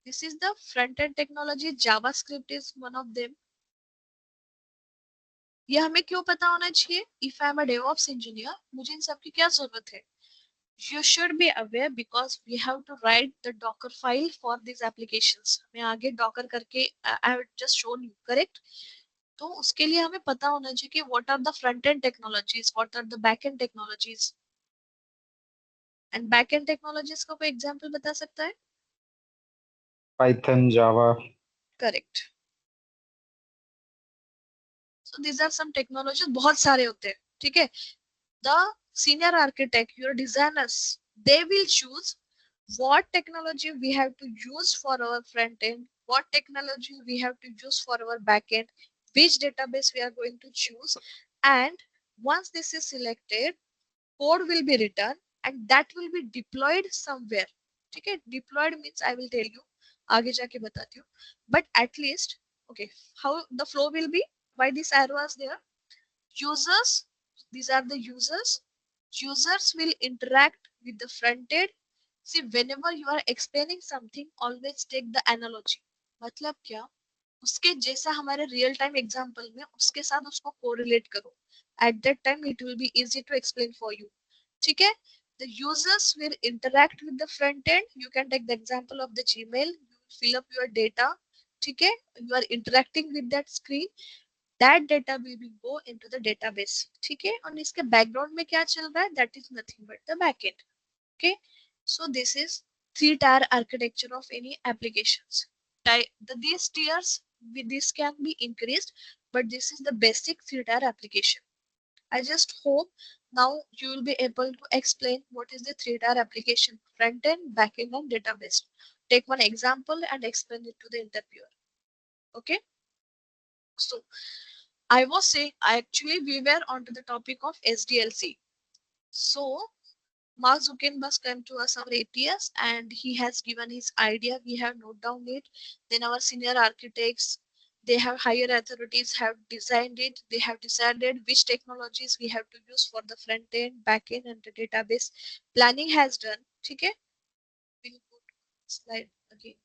This is the front-end technology. JavaScript is one of them. ये हमें क्यों पता होना चाहिए? If I am a DevOps engineer, मुझे इन सब की क्या जरूरत है? You should be aware because we have to write the Docker file for these applications. मैं आगे Docker करके I have just shown you, correct? तो उसके लिए हमें पता होना चाहिए कि what are the front-end technologies, what are the back-end technologies. And back-end technologies का कोई example बता सकता है? Python, Java. Correct. So these are some technologies. बहुत सारे होते हैं, ठीक है? The senior architect, your designers, they will choose what technology we have to use for our front end, what technology we have to use for our back end, which database we are going to choose. And once this is selected, code will be written and that will be deployed somewhere. ठीक है, deployed means I will tell you, आगे जाके बताती हूँ. But at least, okay, how the flow will be, why this arrow is there? Users, these are the users. Users will interact with the front end. See, whenever you are explaining something, always take the analogy. मतलब क्या? उसके जैसा हमारे real time example में उसके साथ उसको correlate करो. At that time it will be easy to explain for you. ठीक है? The users will interact with the front end. You can take the example of the Gmail. You fill up your data. ठीक है? You are interacting with that screen. That data will be go into the database. ठीक है? और इसके background में क्या चल रहा है? That is nothing but the backend. Okay? So this is three-tier architecture of any applications. These tiers, this can be increased, but this is the basic three-tier application. I just hope now you will be able to explain what is the three-tier application: front end, back end, and database. Take one example and explain it to the interviewer. Okay? So I was saying, actually, we were onto the topic of SDLC. So Mark Zuckerberg came to us our ATS and he has given his idea. We have noted down it. Then our senior architects, they have higher authorities have designed it. They have decided which technologies we have to use for the front end, back end, and the database. Planning has done. Okay. We'll go to slide again.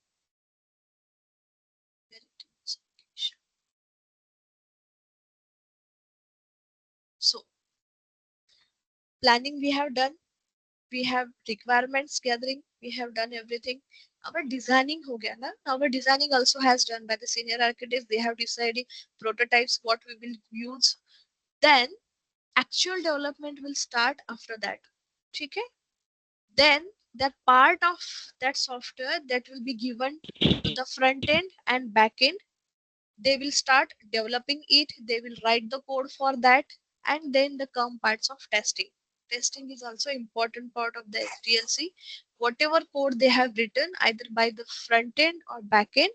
So planning we have done. We have requirements gathering, we have done everything. Our designing ho gaya na. Our designing also has done by the senior architects. They have decided prototypes what we will use. Then actual development will start after that. Okay? Then that part of that software that will be given to the front end and back end, they will start developing it. They will write the code for that, and then the come parts of testing. Testing is also important part of the SDLC. Whatever code they have written either by the front end or back end,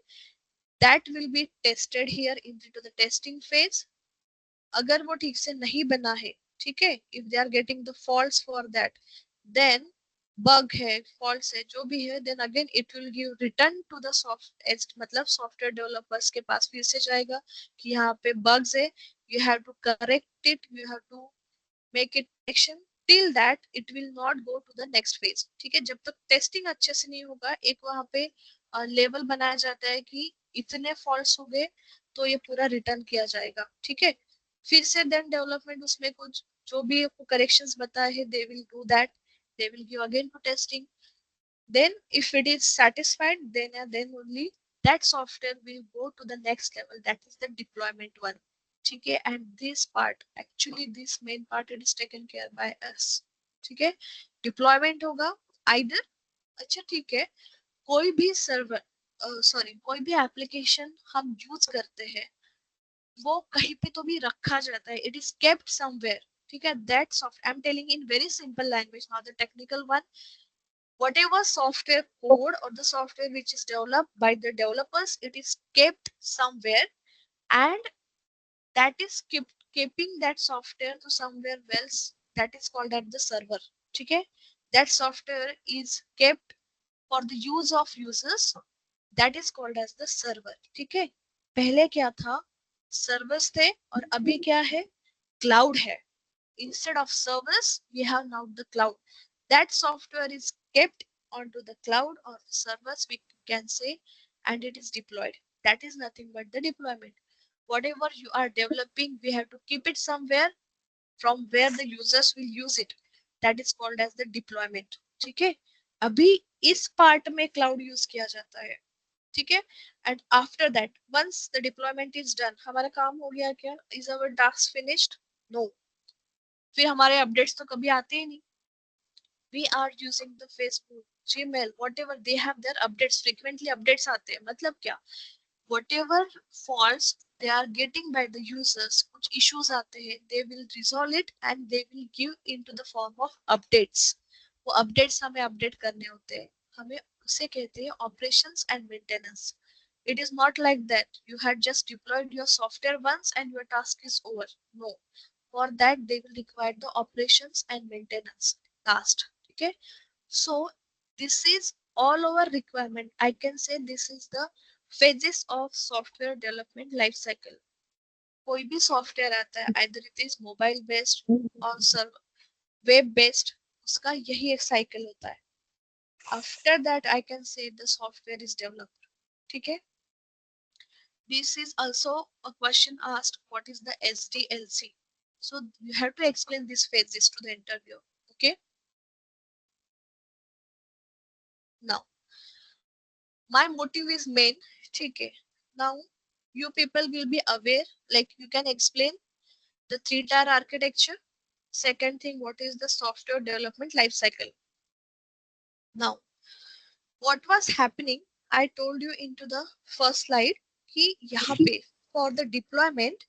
that will be tested here into the testing phase. अगर वो ठीक से नहीं बना है, ठीक है, if they are getting the faults for that, then bug है, फॉल्ट्स है, जो भी है, then again it will give return to the soft, मतलब सॉफ्टवेयर डेवलपर्स के पास फिर से जाएगा कि यहाँ पे बग्स है, you have to correct it, you have to make it action, till that it will not go to the next phase. ठीक है, जब तक टेस्टिंग अच्छे से नहीं होगा, एक वहाँ पे लेवल बनाया जाता है कि इतने फॉल्ट्स हो गए तो ये पूरा रिटर्न किया जाएगा। ठीक है, फिर से देन डेवलपमेंट उसमें कुछ जो भी आपको करेक्शंस बताए हैं, they will do that, they will give again to testing, then if it is satisfied, then only that software will go to the next level, that is the deployment one. ठीक है, and this part, actually this main part, it is taken care by us. ठीक है, deployment होगा either, अच्छा ठीक है, कोई भी सर्वर, सॉरी, कोई भी एप्लीकेशन हम यूज करते हैं, वो कहीं पे तो भी रखा जाता है, इट इज केप्ट समवेयर। ठीक है, that soft, I am telling in very simple language, not the technical one, whatever software code or the software which is developed by the developers, it is kept somewhere, and that is keeping that software to somewhere else, that is called as the server. Okay, that software is kept for the use of users, that is called as the server. ठीक है, पहले क्या था, servers थे, और अभी क्या है, क्लाउड है। Instead of servers, we have now the cloud. That software is kept onto the cloud or servers, we can say, and it is deployed. That is nothing but the deployment. Whatever you are developing, we have to keep it somewhere from where the users will use it. That is called as the deployment. ठीक है, अभी इस part में cloud use किया जाता है। ठीक है, and after that once the deployment is done, हमारा काम हो गया क्या, is our task finished? No, फिर हमारे अपडेट्स तो कभी आते ही नहीं। We are using the Facebook, Gmail, whatever they have their updates, frequently updates आते हैं, मतलब क्या, whatever faults they are getting by the users, कुछ issues आते हैं, they will resolve it and they will give into the form of updates. वो updates हमें update करने होते हैं, हमें उसे कहते हैं operations and maintenance. It is not like that you had just deployed your software once and your task is over. No, for that they will require the operations and maintenance task. Okay, so this is all our requirement, I can say this is the phases of software development life cycle. कोई भी software आता है, either it is mobile based or web based, उसका यही एक cycle होता है। after that I can say the software is developed. ठीक है, this is also a question asked, what is the SDLC, so you have to explain these phases to the interviewer. Okay, now my motive is main. ठीक है, now you people will be aware, like you can explain the 3-tier architecture. Second thing, what is the software development life cycle. Now what was happening, I told you into the first slide कि यहाँ पे for the deployment,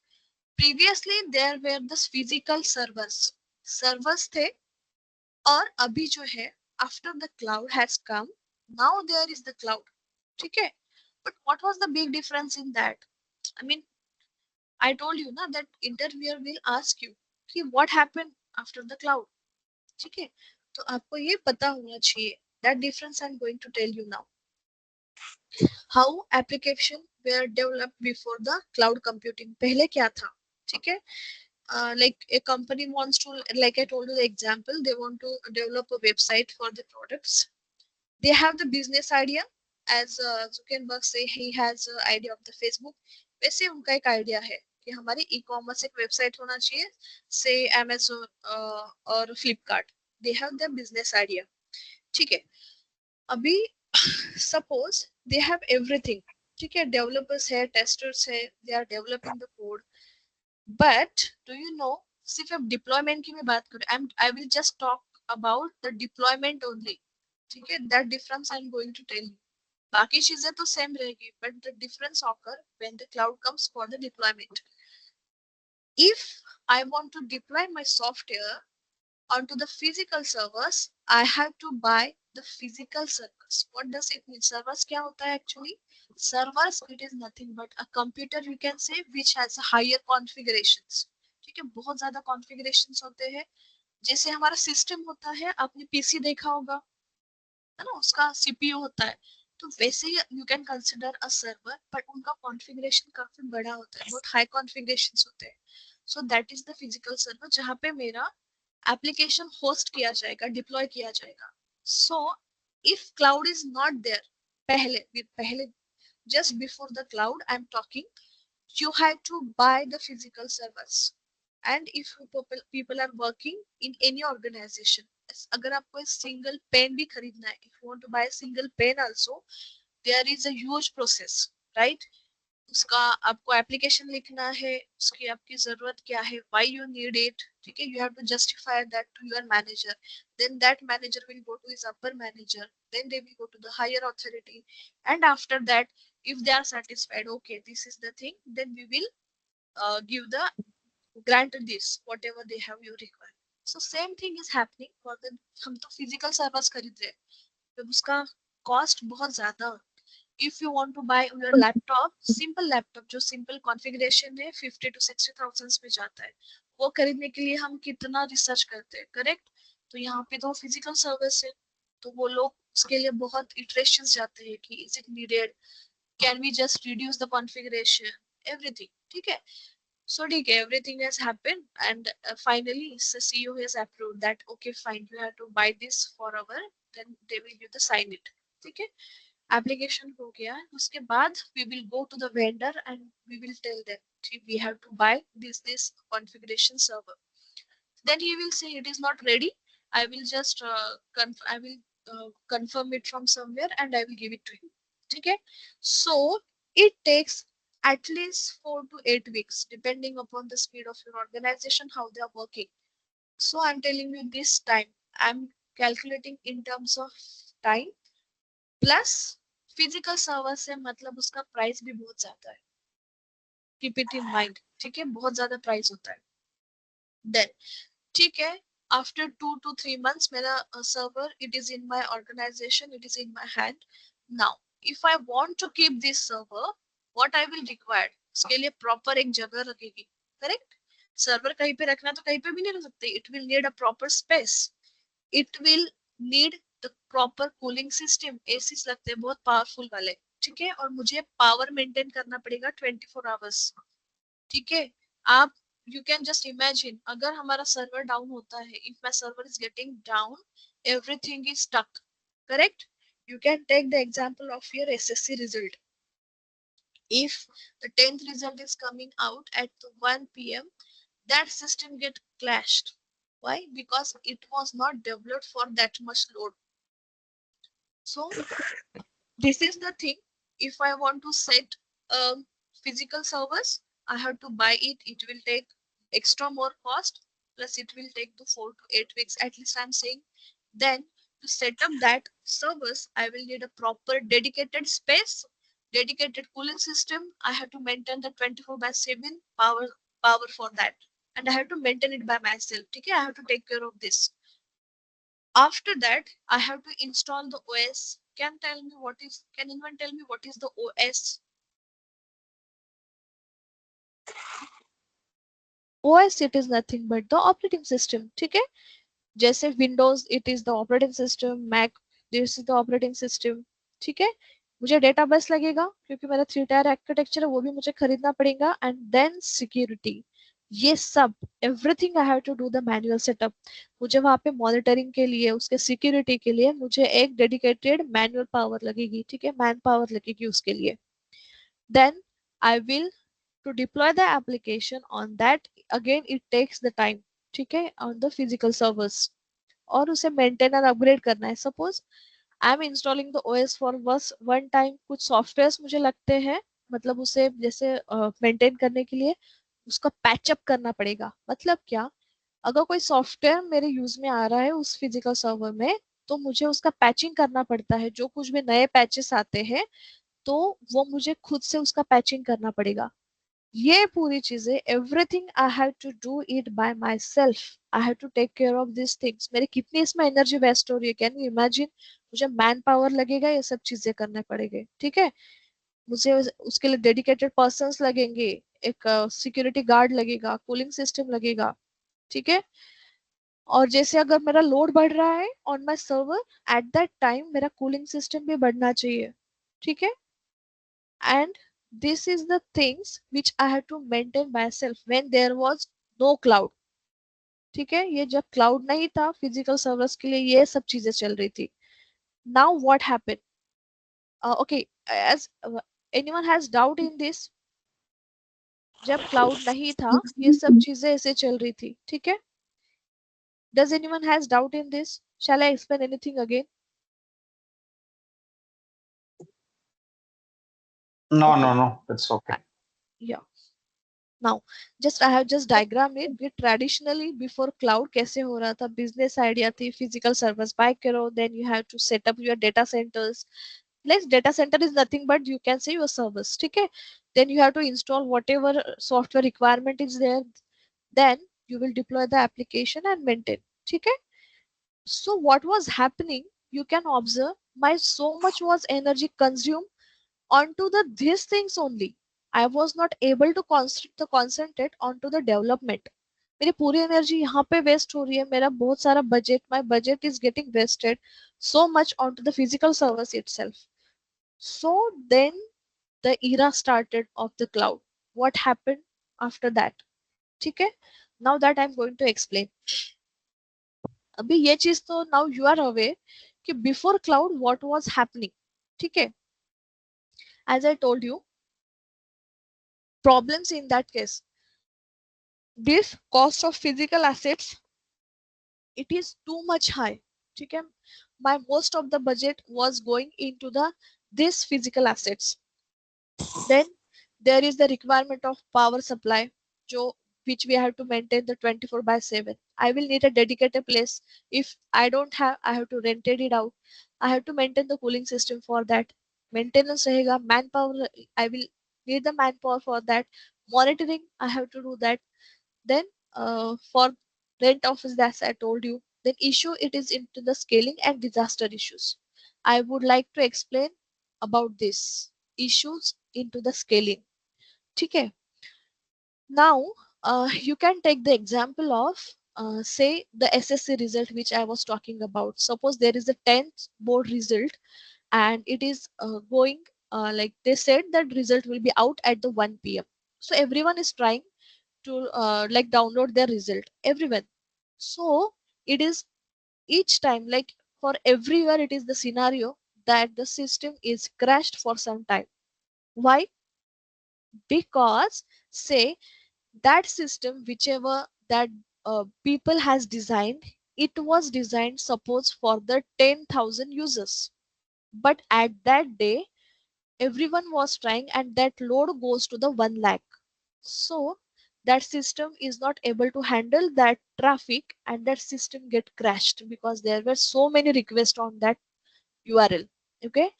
previously there were the physical servers थे, और अभी जो है, after the cloud has come, now there is the cloud. ठीक है, but what was the big difference in that? I mean, I told you na that interviewer will ask you कि what happened after the cloud. ठीक है, तो आपको ये पता होना चाहिए, that difference I'm going to tell you now. How application were developed before the cloud computing, पहले क्या था? ठीक है, like a company wants to, like I told you the example, they want to develop a website for the products. They have the business idea, as Zuckerberg say he has idea of the Facebook, वैसे उनका एक idea है कि हमारी e commerce एक website होना चाहिए, से Amazon और Flipkart, they have their business idea. ठीक है, अभी suppose they have everything, ठीक है, डेवलपर्स है, टेस्टर्स है, they are developing the code, but do you know, सिर्फ अब डिप्लॉयमेंट की मैं बात करूं, I will just talk about the deployment only. ठीक है, that difference I'm going to tell you. बाकी चीजें तो सेम रहेगी, but the difference occur when the cloud comes for the deployment. If I want to deploy my software onto the physical servers, I have to buy the physical servers. What does it mean? Servers क्या होता है actually? Servers, it is nothing but a computer, you can say, which has higher configurations. ठीक है, बहुत ज्यादा configurations होते हैं, जैसे हमारा सिस्टम होता है, आपने पीसी देखा होगा, है ना, उसका सीपीयू होता है, तो वैसे ही you can consider a server, but उनका कॉन्फ़िगरेशन काफी बड़ा होता है, बहुत हाई कॉन्फ़िगरेशंस होते हैं. So that is the physical server जहाँ पे मेरा एप्लीकेशन होस्ट किया जाएगा, डिप्लॉय किया जाएगा. So if cloud is not there, पहले just before the cloud I'm talking, you had to buy the physical servers. And if people are working in any organization, अगर आपको सिंगल पेन भी खरीदना है, if you want to buy a single pen also, there is a huge process, right? उसका आपको application लिखना है, उसकी आपकी जरूरत क्या है, why you need it, ठीक है, you have to justify that to your manager, then that manager will go to his upper manager, then they will go to the higher authority, and after that if they are satisfied, okay, this is the thing, then we will give the grant this whatever they have you require. So same thing is happening for the, हम तो physical servers खरीद रहे हैं, जब उसका cost बहुत ज्यादा. If you want to buy your laptop, simple laptop जो simple configuration है 50 to 60,000 में जाता है, वो खरीदने के लिए हम कितना रिसर्च करते हैं, करेक्ट? तो यहाँ पे तो फिजिकल सर्विस है, तो वो लोग उसके लिए बहुत इटरेशंस जाते हैं कि is it needed, can we just reduce the configuration, everything, ठीक है? So ठीक है, everything has happened, and finally the CEO has approved that okay fine, you have to buy this for our, then they will give the sign it, ठीक है? Application हो गया, उसके बाद we will go to the vendor and we will tell them we have to buy this configuration server. Then he will say it is not ready, I will just confirm it from somewhere and I will give it to you, ठीक है? So it takes at least 4 to 8 weeks depending upon the speed of your organization, how they are working. So I'm telling you this time, I'm calculating in terms of time plus physical server से, मतलब उसका price भी बहुत ज्यादा है, keep it in mind, ठीक है, बहुत ज्यादा प्राइस होता है. देन ठीक है, आफ्टर 2 to 3 months मेरा server, it is in my organisation, it is in my hand. Now if I want to keep this server, what I will require, उसके लिए प्रॉपर एक जगह रखेगी, करेक्ट? सर्वर कहीं पे रखना तो कहीं पे भी नहीं रख सकते, it will need a proper space, it will need the proper cooling system, ACs लगते हैं बहुत पावरफुल वाले, ठीक है, और मुझे पावर मेंटेन करना पड़ेगा 24 आवर्स, ठीक है? आप यू कैन जस्ट इमेजिन, अगर हमारा सर्वर डाउन होता है, if my server is getting down, everything is stuck, correct? You can take the example of your SSC result. If the 10th result is coming out at 1 p.m., that system get clashed. Why? Because it was not developed for that much load. So this is the thing. If I want to set physical servers, I have to buy it. It will take extra more cost. Plus it will take to 4 to 8 weeks. At least I'm saying. Then to set up that servers, I will need a proper dedicated space, dedicated cooling system. I have to maintain the 24/7 power for that. And I have to maintain it by myself. Okay, I have to take care of this. After that, I have to install the OS. Can anyone tell me what is the OS? OS, it is nothing but the operating system, ठीक है? जैसे Windows, it is the operating system, Mac, this is the operating system, ठीक है? मुझे database लगेगा क्योंकि मेरा 3 tier architecture है, वो भी मुझे खरीदना पड़ेगा. एंड देन सिक्योरिटी, ये सब everything I have to do the manual setup. मुझे वहां पे मॉनिटरिंग के लिए, उसके सिक्योरिटी के लिए मुझे एक डेडिकेटेड मैनुअल पावर लगेगी, ठीक है, मैन पावर लगेगी उसके लिए. Then I will to deploy the application on that, again it takes the time, ठीक है, ऑन द फिजिकल सर्वर्स. और उसे मेंटेन और अपग्रेड करना है. Suppose I am installing the OS for बस वन टाइम, कुछ सॉफ्टवेयर्स मुझे लगते हैं, मतलब उसे जैसे मेंटेन करने के लिए उसका पैचअप करना पड़ेगा. मतलब क्या, अगर कोई सॉफ्टवेयर मेरे यूज में आ रहा है उस फिजिकल सर्वर में, तो मुझे उसका पैचिंग करना पड़ता है. जो कुछ भी नए पैचेस आते हैं तो वो मुझे खुद से उसका पैचिंग करना पड़ेगा. ये पूरी चीजें, everything I have to do it by myself. I have to take care of this things. मेरी कितनी इसमें एनर्जी वेस्ट हो रही है, कैन यू इमेजिन? मुझे मैन पावर लगेगा, ये सब चीजें करने पड़ेंगे, ठीक है? मुझे उसके लिए डेडिकेटेड पर्सन्स लगेंगे, एक सिक्योरिटी गार्ड लगेगा, कूलिंग सिस्टम लगेगा, ठीक है? और जैसे अगर मेरा लोड बढ़ रहा है on my server, at that time मेरा कूलिंग सिस्टम भी बढ़ना चाहिए, ठीक है। And this is the things which I have to maintain myself when there was no cloud, ठीक है। ये जब क्लाउड नहीं था फिजिकल सर्वर्स के लिए, ये सब चीजें चल रही थी। Now what happened, okay, as anyone has doubt in this, जब क्लाउड नहीं था ये सब चीजें ऐसे चल रही थी, ठीक है। Does anyone has doubt in this? Shall I explain anything again? No, okay, no, no. It's okay. या now just I have just diagram it कि ट्रेडिशनली बिफोर क्लाउड कैसे हो रहा था। बिजनेस आइडिया थी, फिजिकल सर्वर्स बाय करो, then you have to set up your data centres. Like data center is nothing but you can say your service, ठीक है। then you have to install whatever software requirement is there, then you will deploy the application and maintain, ठीक है। so what was happening, you can observe my so much was energy consumed onto the these things only. I was not able to concentrate onto the development. मेरी पूरी energy यहाँ पे waste हो रही है, मेरा बहुत सारा budget, my budget is getting wasted so much onto the physical service itself. So then the era started of the cloud. What happened after that? ठीक है, now that I'm going to explain. अभी ये चीज तो now you are aware कि before cloud what was happening, ठीक है। as I told you, problems in that case, this cost of physical assets, it is too much high, ठीक है। my most of the budget was going into the this physical assets. Then there is the requirement of power supply, jo, which we have to maintain the 24/7. I will need a dedicated place. If I don't have, I have to rent it out. I have to maintain the cooling system for that. Maintenance रहेगा, manpower, I will need the manpower for that. Monitoring, I have to do that. Then for rent office, that's I told you. Then issue it is into the scaling and disaster issues. I would like to explain about this issues into the scaling. ठीक है। Now you can take the example of say the SSC result which I was talking about. Suppose there is a 10th board result and it is going like they said that result will be out at the 1 p.m. So everyone is trying to like download their result, everyone. So it is each time like for everywhere it is the scenario that the system is crashed for some time. Why? Because say that system whichever that people has designed, it was designed suppose for the 10,000 users, but at that day everyone was trying and that load goes to the 1 lakh. So that system is not able to handle that traffic and that system get crashed because there were so many requests on that URL. Okay,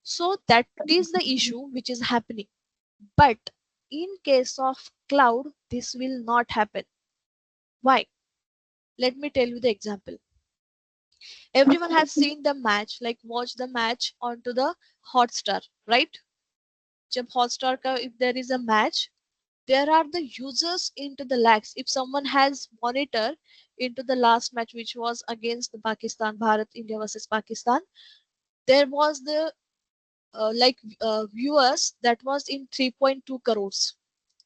so that is the issue which is happening. But in case of cloud this will not happen. Why? Let me tell you the example. Everyone has seen the match, like watch the match onto the Hotstar, right? जब Hotstar का if there is a match, there are the users into the lakhs. If someone has monitor into the last match which was against the Pakistan, Bharat, India versus Pakistan, there was the viewers that was in 3.2 crores.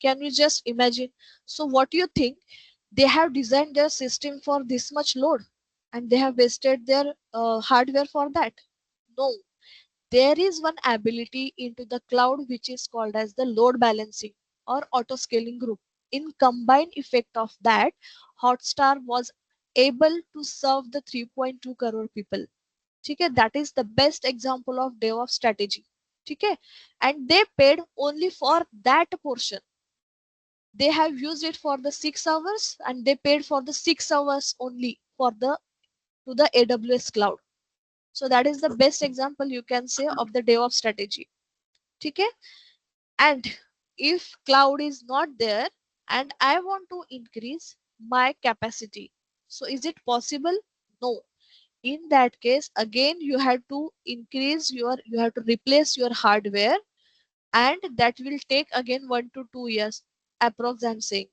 Can you just imagine? So what do you think? They have designed their system for this much load and they have wasted their hardware for that? No. There is one ability into the cloud which is called as the load balancing or auto scaling group. In combined effect of that, Hotstar was able to serve the 3.2 crore people. ठीक है, that is the best example of DevOps strategy. ठीक है, and they paid only for that portion. They have used it for the 6 hours and they paid for the 6 hours only for the to the AWS cloud. So that is the best example you can say of the DevOps strategy. ठीक है, and if cloud is not there and I want to increase my capacity, so is it possible? No. In that case again you have to increase your, you have to replace your hardware and that will take again 1 to 2 years approx I'm saying.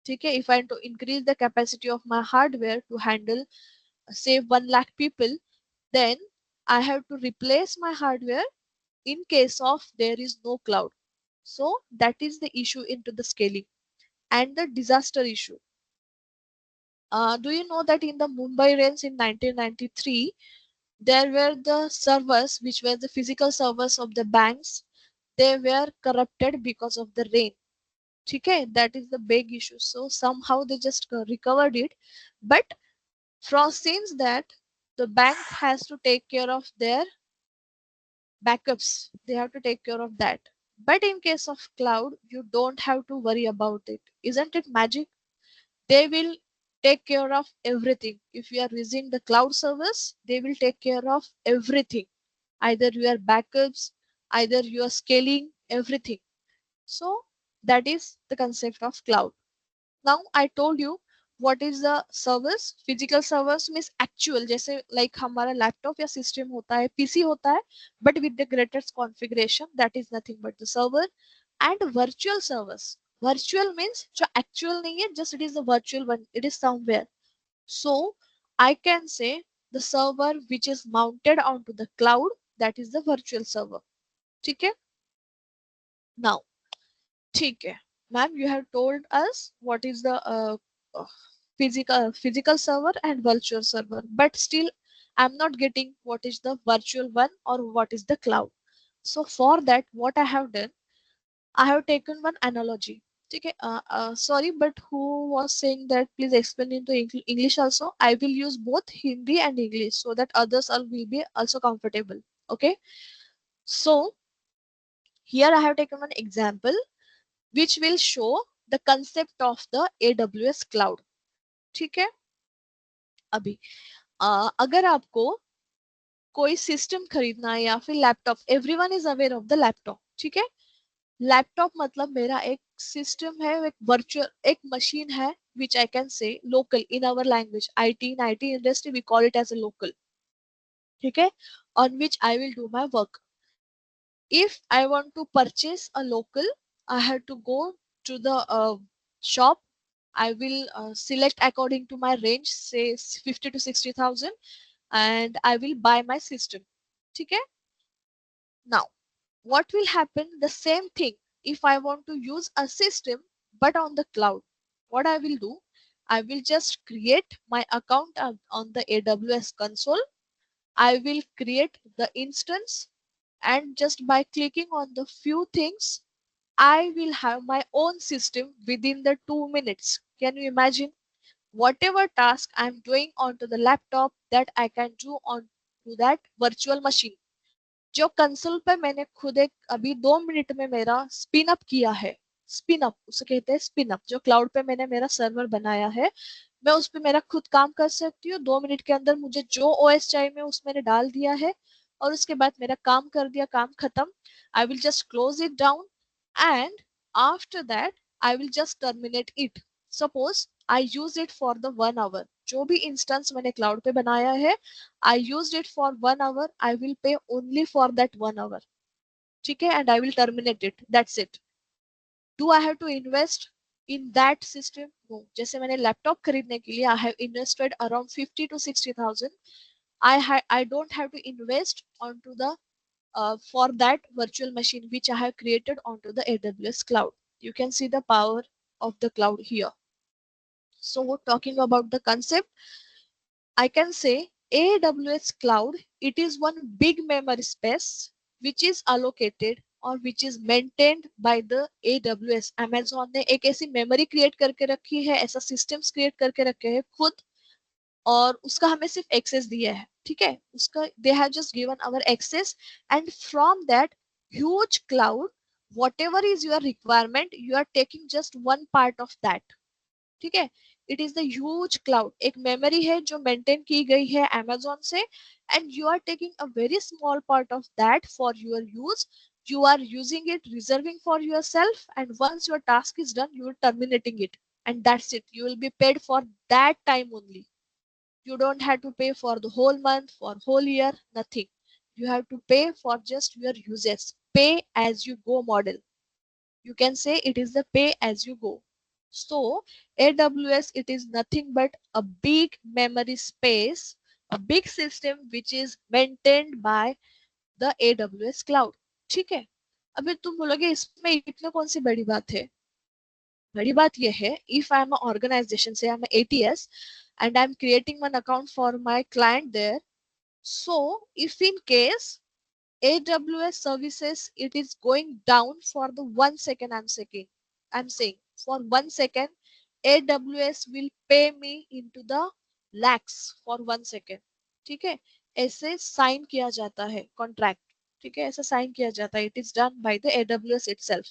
ठीक है, if I want to increase the capacity of my hardware to handle say 1 lakh people, then I have to replace my hardware in case of there is no cloud. So that is the issue into the scaling and the disaster issue. Do you know that in the Mumbai rains in 1993, there were the servers which were the physical servers of the banks, they were corrupted because of the rain. Okay, that is the big issue. So somehow they just recovered it, but from since that the bank has to take care of their backups, they have to take care of that. But in case of cloud, you don't have to worry about it. Isn't it magic? They will take care of everything. If you are using the cloud service, they will take care of everything, either your backups, either your scaling, everything. So that is the concept of cloud. Now I told you what is the service. Physical service means actual, जैसे like हमारा laptop या system होता है, PC होता है, but with the greatest configuration, that is nothing but the server. And virtual service, virtual means जो actual नहीं है, just it is the virtual one, it is somewhere. So I can say the server which is mounted onto the cloud, that is the virtual server. ठीक है? Now ठीक है, ma'am, you have told us what is the physical server and virtual server, but still I'm not getting what is the virtual one or what is the cloud. So for that, what I have done, I have taken one analogy. Okay, sorry, but who was saying that please explain into English also? I will use both Hindi and English so that others all will be also comfortable. Okay, so here I have taken one example which will show the concept of the AWS cloud. ठीक है, अभी अगर आपको कोई system खरीदना है या फिर laptop, everyone is aware of the laptop. ठीक है, लैपटॉप मतलब मेरा एक सिस्टम है, एक वर्चुअल एक मशीन है which I can say local in our language. In IT industry we call it as a local. ठीक है, on which I will do my work. If I want to purchase a local, I have to go to the shop. I will select according to my range, say 50 to 60,000, and I will buy my system. Okay. Now, what will happen? The same thing. If I want to use a system but on the cloud, what I will do? I will just create my account on the AWS console. I will create the instance, and just by clicking on the few things, I will have my own system within the 2 minutes. Can you imagine? Whatever task I'm doing onto the laptop, that I can do on to that virtual machine. जो console पे मैंने खुद एक अभी 2 minute में मेरा spin up किया है, स्पिन अप उसे कहते हैं, स्पिन अप, जो क्लाउड पे मैंने मेरा सर्वर बनाया है, मैं उस पे मेरा खुद काम कर सकती हूँ. 2 मिनट के अंदर मुझे जो ओएस चाहिए मैं उसमें डाल दिया है और उसके बाद मेरा काम कर दिया, काम खत्म. I will just close it down and after that I will just terminate it. Suppose I use it for the 1 hour, जो भी इंस्टेंस मैंने क्लाउड पे बनाया है, I used it for 1 hour. I will pay only for that 1 hour. ठीक है, and I will terminate it. That's it. Do I have to invest in that system? No. जैसे मैंने लैपटॉप खरीदने के लिए I have invested around 50 to 60,000. I don't have to invest onto the for that virtual machine which I have created onto the AWS cloud. You can see the power of the cloud here. So we're talking about the concept. I can say AWS cloud, it is one big memory space which is allocated or which is maintained by the AWS. Amazon ने एक ऐसी memory create करके रखी है, ऐसा systems create करके रखे हैं खुद, और उसका हमें सिर्फ access दिया है. ठीक है, उसका they have just given our access, and from that huge cloud, whatever is your requirement, you are taking just one part of that. ठीक है, it is the huge cloud, एक मेमोरी है जो मेंटेन की गई है अमेजोन से, and you are taking a very small part of that for your use. You are using it, reserving for yourself, and once your task is done, you are terminating it, and that's it. You will be paid for that time only. You don't have to pay for the whole month, for whole year, nothing. You have to pay for just your uses. Pay as you go model. You can say it is the pay as you go. So AWS, it is nothing but a big memory space, a big system which is maintained by the AWS cloud. ठीक है, अभी तुम बोलोगे इसमें इतने कौन सी बड़ी बात है? बड़ी बात यह है, if I am an organization, say I'm an ATS and I'm creating one account for my client there, so if in case AWS services, it is going down for the 1 second, I'm saying for 1 second, AWS will pay me into the lakhs for 1 second. ठीक है, ऐसे sign किया जाता है contract. ठीक है, ऐसा sign किया जाता है. It is done by the AWS itself.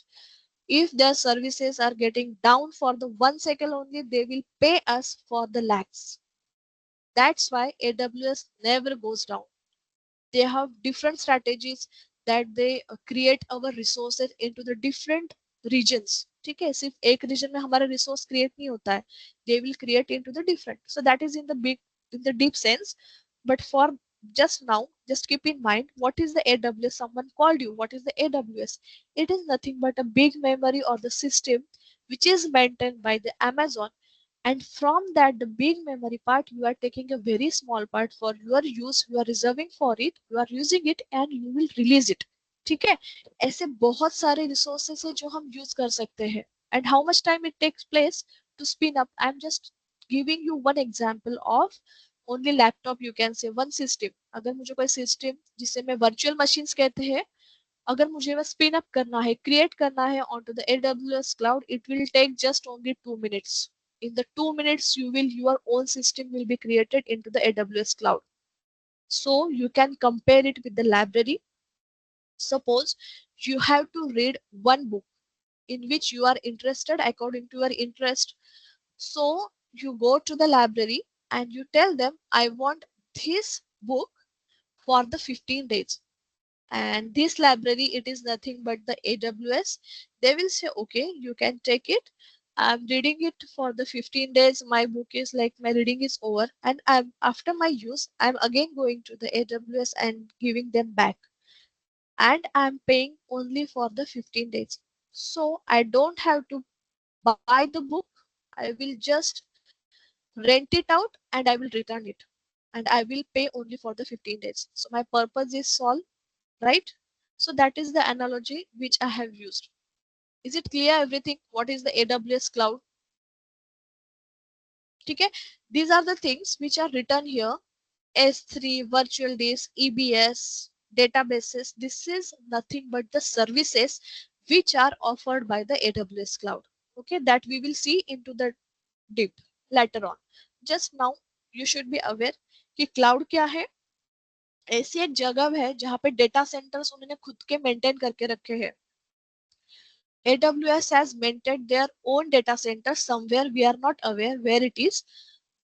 If their services are getting down for the 1 second only, they will pay us for the lakhs. That's why AWS never goes down. They have different strategies that they create our resources into the different regions. ठीक है, सिर्फ एक region में हमारा resource create नहीं होता है. They will create into the different. So that is in the deep sense. But for just now, just keep in mind what is the AWS. Someone called you. What is the AWS? It is nothing but a big memory or the system which is maintained by the Amazon, and from that the big memory part you are taking a very small part for your use, you are reserving for it, you are using it and you will release it. ठीक है, ऐसे बहुत सारे resources है जो हम use कर सकते हैं. And how much time it takes place to spin up? I'm just giving you one example of only laptop. You can say one system. अगर मुझे कोई system जिसे मैं virtual machines कहते हैं, अगर मुझे वह spin up करना है, create करना है onto the AWS cloud, it will take just only 2 minutes. In the 2 minutes, your own system will be created into the AWS cloud. So you can compare it with the library. Suppose you have to read one book in which you are interested according to your interest. So you go to the library and you tell them, I want this book for the 15 days. And this library, it is nothing but the AWS. They will say, okay, you can take it. I'm reading it for the 15 days. My book is like my reading is over, and after my use, I'm again going to the AWS and giving them back, and I'm paying only for the 15 days. So I don't have to buy the book. I will just rent it out and I will return it, and I will pay only for the 15 days. So my purpose is solved, right? So that is the analogy which I have used. Is it clear everything? What is the AWS cloud? Okay, these are the things which are written here. S3, virtual disk, EBS, databases. This is nothing but the services which are offered by the AWS cloud. Okay, that we will see into the deep later on. Just now you should be aware कि cloud क्या है. ऐसी एक जगह है जहाँ पे data centres उन्होंने खुद के मेंटेन करके रखे हैं. AWS has maintained their own data center somewhere. We are not aware where it is,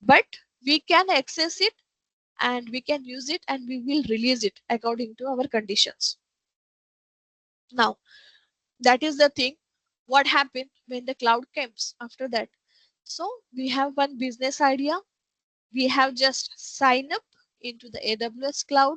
but we can access it and we can use it and we will release it according to our conditions. Now, that is the thing. What happened when the cloud comes after that? So we have one business idea. We have just signed up into the AWS cloud,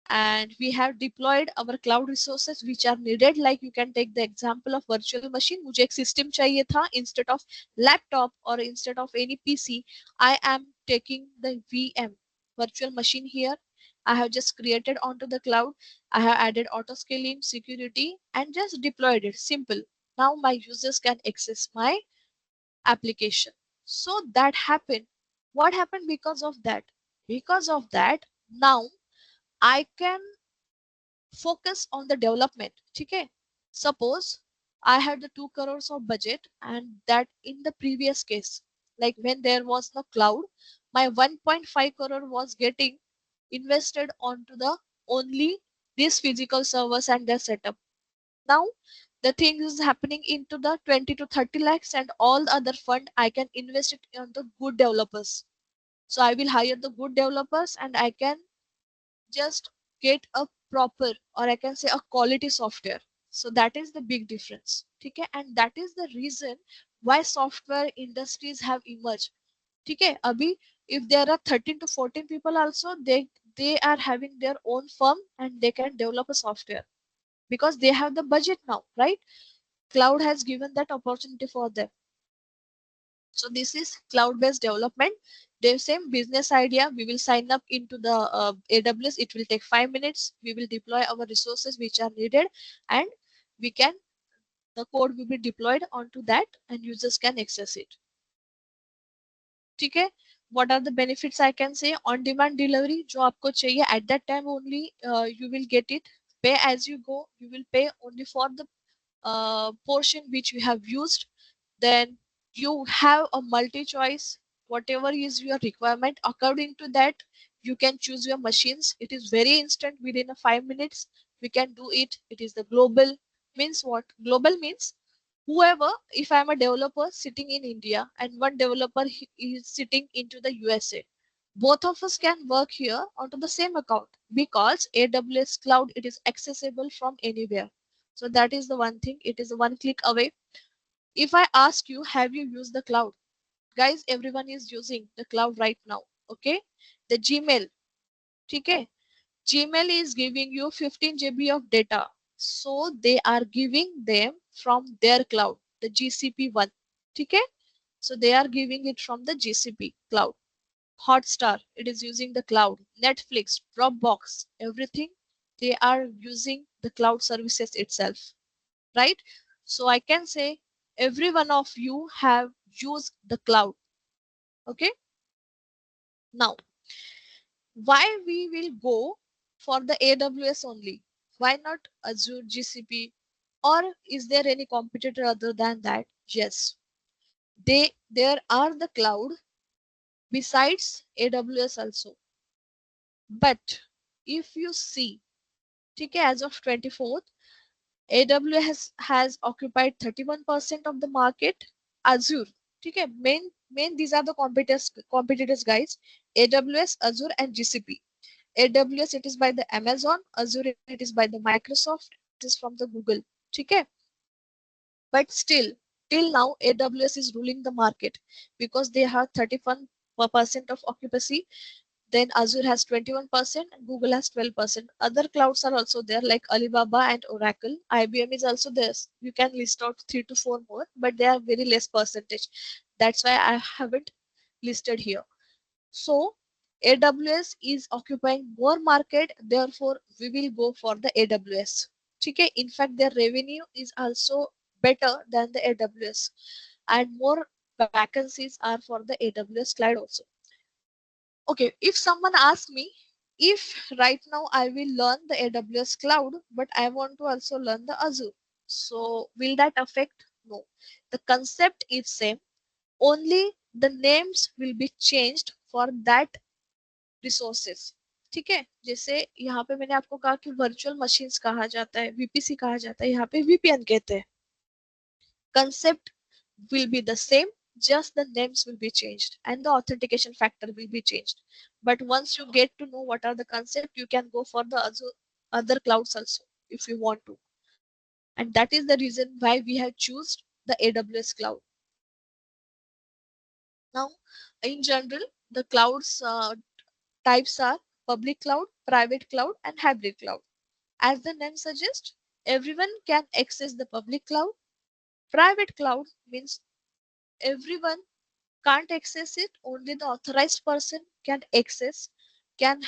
and we have deployed our cloud resources which are needed. Like you can take the example of virtual machine. मुझे एक system चाहिए था, instead of laptop or instead of any PC, I am taking the VM virtual machine here. I have just created onto the cloud. I have added auto scaling, security, and just deployed it. Simple. Now my users can access my application. So that happened. What happened because of that? Because of that, now I can focus on the development. Okay, suppose I had the 2 crores of budget, and that in the previous case, like when there was no cloud, my 1.5 crore was getting invested onto the only these physical servers and their setup. Now the thing is happening into the 20 to 30 lakhs, and all the other fund I can invest it on the good developers. So I will hire the good developers and I can just get a proper, or I can say a quality software. So that is the big difference. Okay, and that is the reason why software industries have emerged. Okay, abhi if there are 13 to 14 people also, they are having their own firm and they can develop a software because they have the budget now, right? Cloud has given that opportunity for them. So this is cloud-based development. The same business idea. We will sign up into the AWS. It will take 5 minutes. We will deploy our resources which are needed, and we can the code will be deployed onto that, and users can access it. ठीक है? What are the benefits I can say? On demand delivery जो आपको चाहिए at that time only you will get it. Pay as you go. You will pay only for the portion which you have used. Then you have a multi choice. Whatever is your requirement, according to that you can choose your machines. It is very instant. Within a 5 minutes we can do it. It is the global. Means what? Global means whoever, if I'm a developer sitting in India and one developer is sitting into the USA, both of us can work here onto the same account, because AWS cloud, it is accessible from anywhere. So that is the one thing. It is one click away. If I ask you, have you used the cloud? Guys, everyone is using the cloud right now. Okay, the Gmail, okay, Gmail is giving you 15 GB of data. So they are giving them from their cloud, the GCP one. Okay? So they are giving it from the GCP cloud. Hotstar, it is using the cloud. Netflix, Dropbox, everything, they are using the cloud services itself. Right? So I can say every one of you have used the cloud. Okay? Now, why we will go for the AWS only? Why not Azure, GCP, or is there any competitor other than that? Yes, there are the cloud besides AWS also. But if you see, okay, as of 24th, AWS has occupied 31% of the market. Azure, okay, main these are the competitors guys. AWS, Azure, and GCP. AWS, it is by the Amazon. Azure, it is by the Microsoft. It is from the Google. Okay? But still, till now, AWS is ruling the market because they have 31% of occupancy. Then Azure has 21% and Google has 12%. Other clouds are also there like Alibaba and Oracle. IBM is also there. You can list out 3 to 4 more, but they are very less percentage. That's why I haven't listed here. So AWS is occupying more market, therefore we will go for the AWS. Okay, in fact their revenue is also better than the AWS, and more vacancies are for the AWS cloud also. Okay, if someone asks me, if right now I will learn the AWS cloud, but I want to also learn the Azure, so will that affect? No, the concept is same, only the names will be changed for that resources. ठीक है, जैसे यहाँ पे मैंने आपको कहा कि virtual machines कहा जाता है, वीपीसी कहा जाता है, यहाँ पे वीपीएन कहते हैं. Concept will be the same, just the names will be changed and the authentication factor will be changed. But once you get to know what are the concept, you can go for the other clouds also if you want to. And that is the reason why we have chosen the AWS cloud. Now, in general, the clouds types are public cloud, private cloud, and hybrid cloud. As the name suggests, everyone can access the public cloud. Private cloud means everyone can't access it, only the authorized person can access, can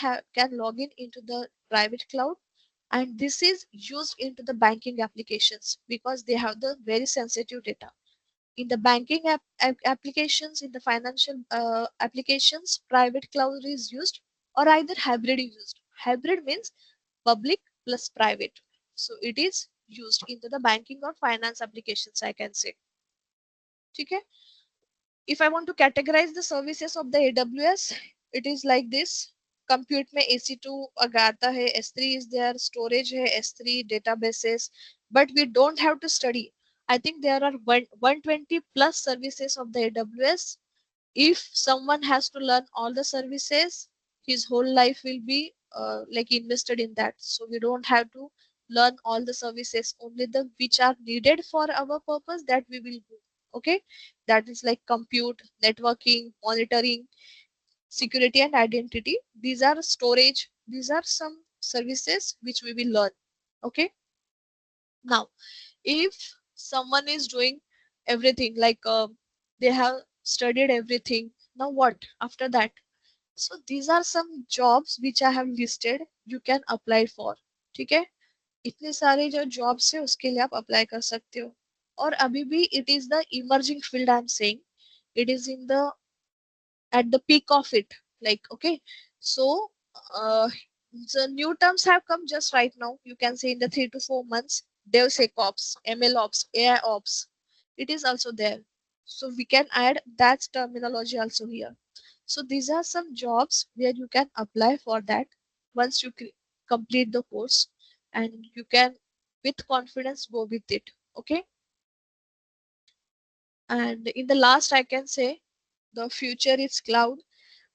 log in into the private cloud, and this is used into the banking applications because they have the very sensitive data. In the banking applications, in the financial applications, private cloud is used, or either hybrid is used. Hybrid means public plus private. So it is used into the banking or finance applications, I can say. Okay? If I want to categorize the services of the AWS, it is like this. Compute में EC2 आता है, S3 is there, storage है S3, databases, but we don't have to study. I think there are 120 plus services of the AWS. If someone has to learn all the services, his whole life will be like invested in that. So we don't have to learn all the services, only the which are needed for our purpose that we will do. Okay, that is like compute, networking, monitoring, security and identity. These are storage. These are some services which we will learn. Okay, now if someone is doing everything like they have studied everything. Now what after that? So these are some jobs which I have listed. You can apply for. ठीक है, इतने सारे जो jobs है उसके लिए आप apply कर सकते हो. और अभी भी it is the emerging field I am saying. It is in the at the peak of it, like, okay. So the new terms have come just right now, you can say in the 3 to 4 months. DevSecOps, MLOps, AI ops, it is also there. So we can add that terminology also here. So these are some jobs where you can apply for that once you complete the course, and you can with confidence go with it. Okay. And in the last I can say the future is cloud,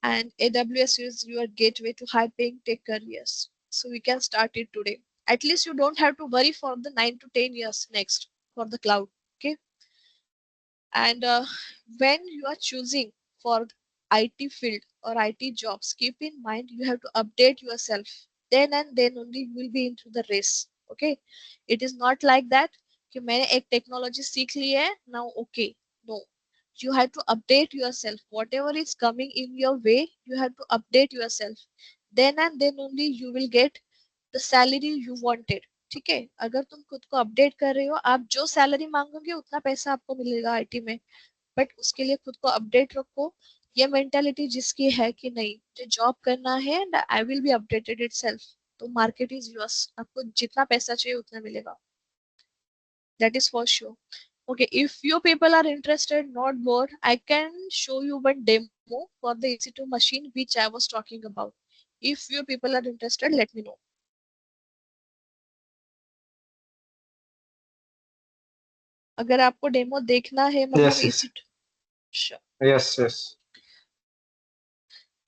and AWS is your gateway to high paying tech careers. So we can start it today. At least you don't have to worry for the 9 to 10 years next for the cloud. Okay. And when you are choosing for IT field or IT jobs, keep in mind you have to update yourself. Then and then only you will be into the race. Okay. It is not like that कि मैंने एक technology सीख ली है now okay. No, you have to update yourself. Whatever is coming in your way, you have to update yourself. Then and then only you will get the salary you wanted. ठीक है, अगर तुम खुद को update कर रहे हो, आप जो सैलरी मांगोगे उतना पैसा आपको मिलेगा आईटी में. बट उसके लिए खुद को अपडेट रखो. ये मेंटालिटी जिसकी है कि नहीं मुझे जॉब करना है and I will be updated itself, तो मार्केट इज योर्स. आपको जितना पैसा चाहिए उतना मिलेगा. That is for sure. Okay, if you people are interested, not bored, I can show you one demo for the EC2 machine which I was talking about. If you people are interested, let me know. अगर आपको demo देखना है मतलब Yes, yes. EC2. Sure. Yes, yes.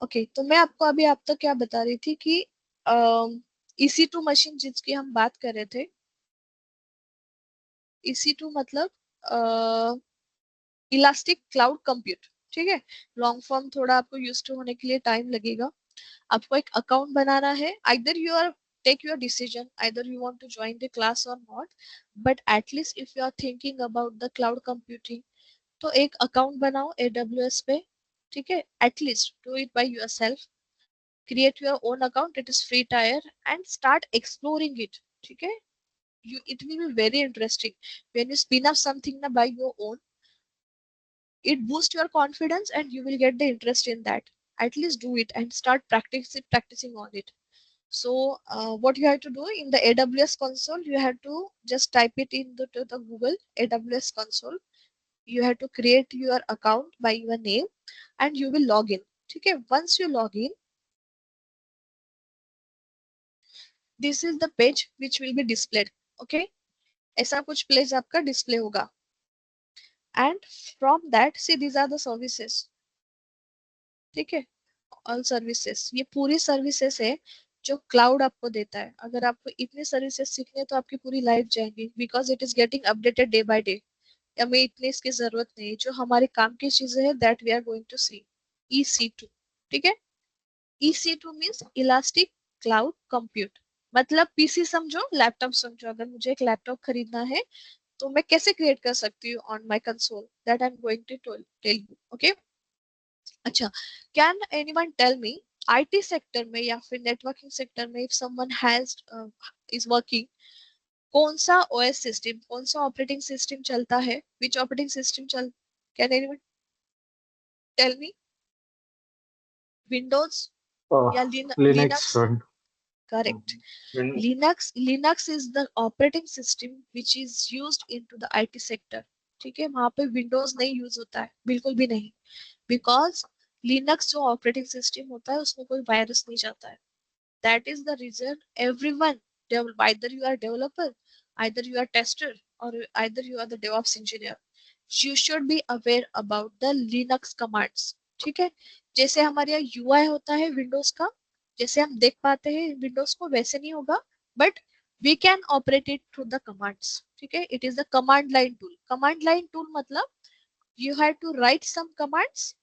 Okay, तो मैं आपको अभी आप तक क्या बता रही थी कि EC2 मशीन जिसकी हम बात कर रहे थे. EC2 मतलब इलास्टिक क्लाउड कंप्यूट. ठीक है, लॉन्ग फॉर्म थोड़ा आपको यूज टू होने के लिए टाइम लगेगा. आपको एक अकाउंट बनाना है. either you are take your decision, either you want to join the class or not, but at least if you are thinking about the cloud computing, तो एक अकाउंट बनाओ AWS पे. ठीक है, at least do it by yourself. Create your own account, it is free tier, and start exploring it. ठीक है, it will be very interesting when you spin up something na by your own. It boosts your confidence and you will get the interest in that. At least do it and start practicing on it. So what you have to do in the AWS console, you have to just type it into the Google AWS console. You have to create your account by your name and you will log in. Okay, once you log in, this is the page which will be displayed. Okay, ऐसा कुछ page आपका display होगा. And from that, see, these are the services. ठीक है, all services, ये पूरी services है जो क्लाउड आपको देता है. अगर आपको इतने सर्विसेज सीखने तो आपकी पूरी लाइफ जाएंगी, because it is getting updated day by day. हमें इतनी इसकी जरूरत नहीं. जो हमारे काम की चीजें हैं that we are going to see. EC2. ठीक है, EC2 means elastic cloud compute. मतलब पीसी समझो, लैपटॉप समझो. अगर मुझे एक लैपटॉप खरीदना है तो मैं कैसे क्रिएट कर सकती हूँ on my console, that I am going to tell you. Okay. अच्छा, can anyone tell me IT sector में या फिर नेटवर्किंग सेक्टर में if someone has is working, कौन सा ओएस सिस्टम, कौन सा ऑपरेटिंग सिस्टम चलता है, व्हिच ऑपरेटिंग सिस्टम चल, can anyone tell me? Windows या Linux. Linux? Right. Correct. Win- Linux is the operating system which is used into the IT sector. ठीक है, वहां पे विंडोज नहीं यूज होता है, बिल्कुल भी नहीं. बिकॉज लिनक्स जो ऑपरेटिंग सिस्टम होता है उसमें कोई वायरस नहीं जाता है. That is the reason everyone, either you are developer, either you are tester, or either you are the DevOps engineer, you should be aware about the Linux commands. ठीक है, जैसे हमारे यहाँ UI होता है विंडोज का, जैसे हम देख पाते हैं विंडोज को, वैसे नहीं होगा, but we can operate it through the commands. ठीक है, it is the command line tool. Command line tool मतलब you have to write some commands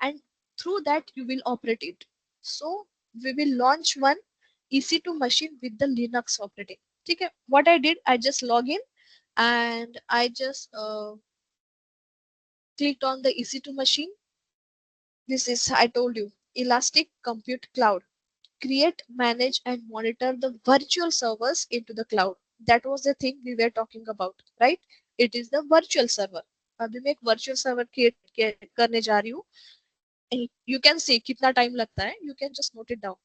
and through that you will operate it. So we will launch one EC2 machine with the Linux operating. Okay, what I did, I just log in and I just clicked on the EC2 machine. This is, I told you, Elastic Compute Cloud. Create, manage, and monitor the virtual servers into the cloud. That was the thing we were talking about, right? It is the virtual server. अभी मैं एक virtual server create करने जा रही हूँ. You can see कितना time लगता है. You can just note it down.